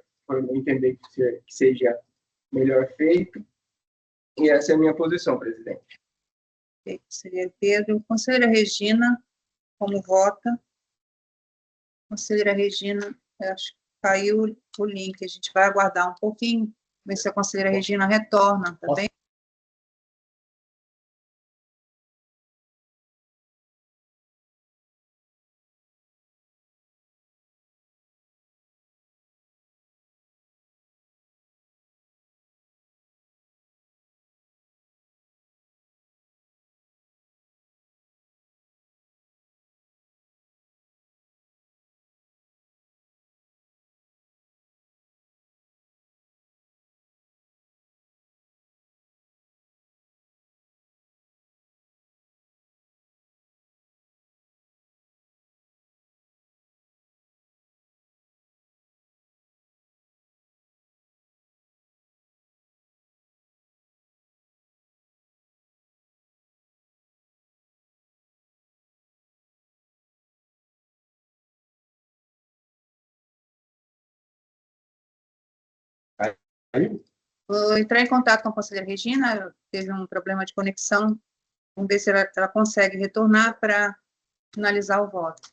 entender que seja melhor feito. E essa é a minha posição, presidente. Conselheiro Pedro. Conselheira Regina, como vota? Conselheira Regina, acho que caiu o link, a gente vai aguardar um pouquinho, ver se a conselheira Regina retorna, tá bem? Vou entrar em contato com a conselheira Regina, teve um problema de conexão, vamos ver se ela consegue retornar para finalizar o voto.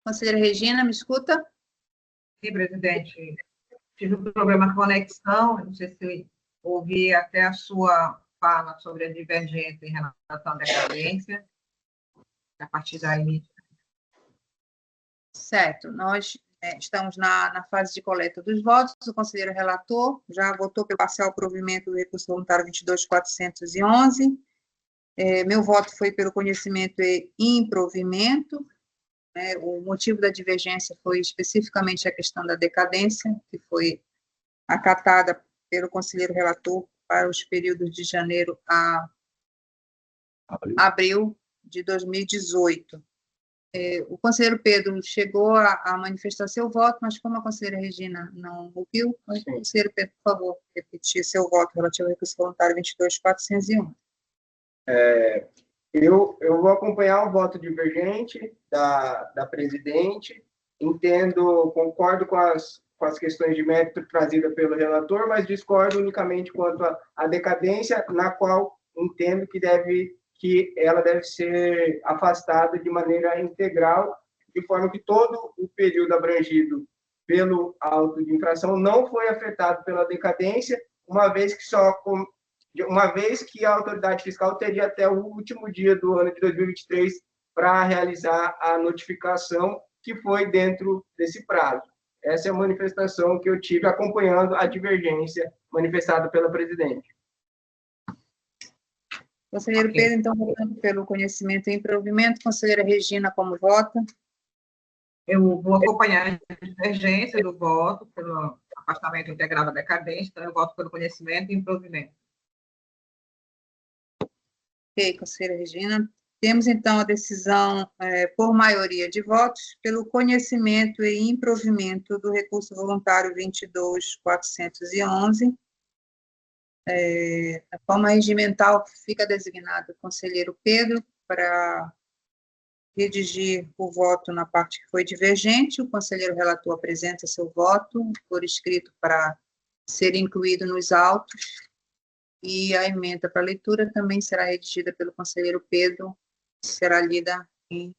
Conselheira Regina, me escuta? Sim, presidente. Tive um problema com conexão, não sei se ouvi até a sua fala sobre a divergência em relação à decadência. A partir daí. Certo, nós estamos na fase de coleta dos votos, o conselheiro relator já votou pelo parcial provimento do recurso voluntário 22.411, meu voto foi pelo conhecimento e improvimento, o motivo da divergência foi especificamente a questão da decadência, que foi acatada pelo conselheiro relator para os períodos de janeiro a abril de 2018. O conselheiro Pedro chegou a manifestar seu voto, mas como a conselheira Regina não ouviu, o conselheiro Pedro, por favor, repetir seu voto relativo ao recurso voluntário 22.411. Eu vou acompanhar o voto divergente da presidente, concordo com as questões de mérito trazidas pelo relator, mas discordo unicamente quanto à decadência, na qual entendo que ela deve ser afastada de maneira integral, de forma que todo o período abrangido pelo auto de infração não foi afetado pela decadência, uma vez que a autoridade fiscal teria até o último dia do ano de 2023 para realizar a notificação, que foi dentro desse prazo. Essa é a manifestação que eu tive acompanhando a divergência manifestada pela presidente. Conselheiro Ok. Pedro, então, votando pelo conhecimento e improvimento. Conselheira Regina, como vota? Eu vou acompanhar a divergência do voto pelo afastamento integral da decadência, então eu voto pelo conhecimento e improvimento. Ok, conselheira Regina. Temos, então, a decisão por maioria de votos pelo conhecimento e improvimento do recurso voluntário 22.411. A forma regimental fica designado o conselheiro Pedro para redigir o voto na parte que foi divergente. O conselheiro relator apresenta seu voto por escrito para ser incluído nos autos. E a emenda para leitura também será redigida pelo conselheiro Pedro, será lida em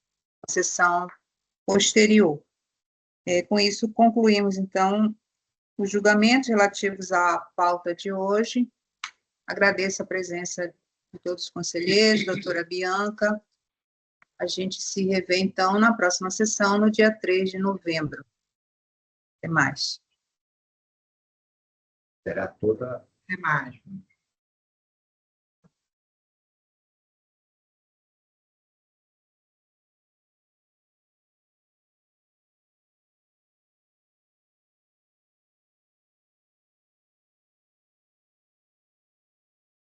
sessão posterior. Com isso, concluímos, então, os julgamentos relativos à pauta de hoje. Agradeço a presença de todos os conselheiros, doutora Bianca. A gente se revê, então, na próxima sessão, no dia 3 de novembro. Até mais. Será toda Até mais.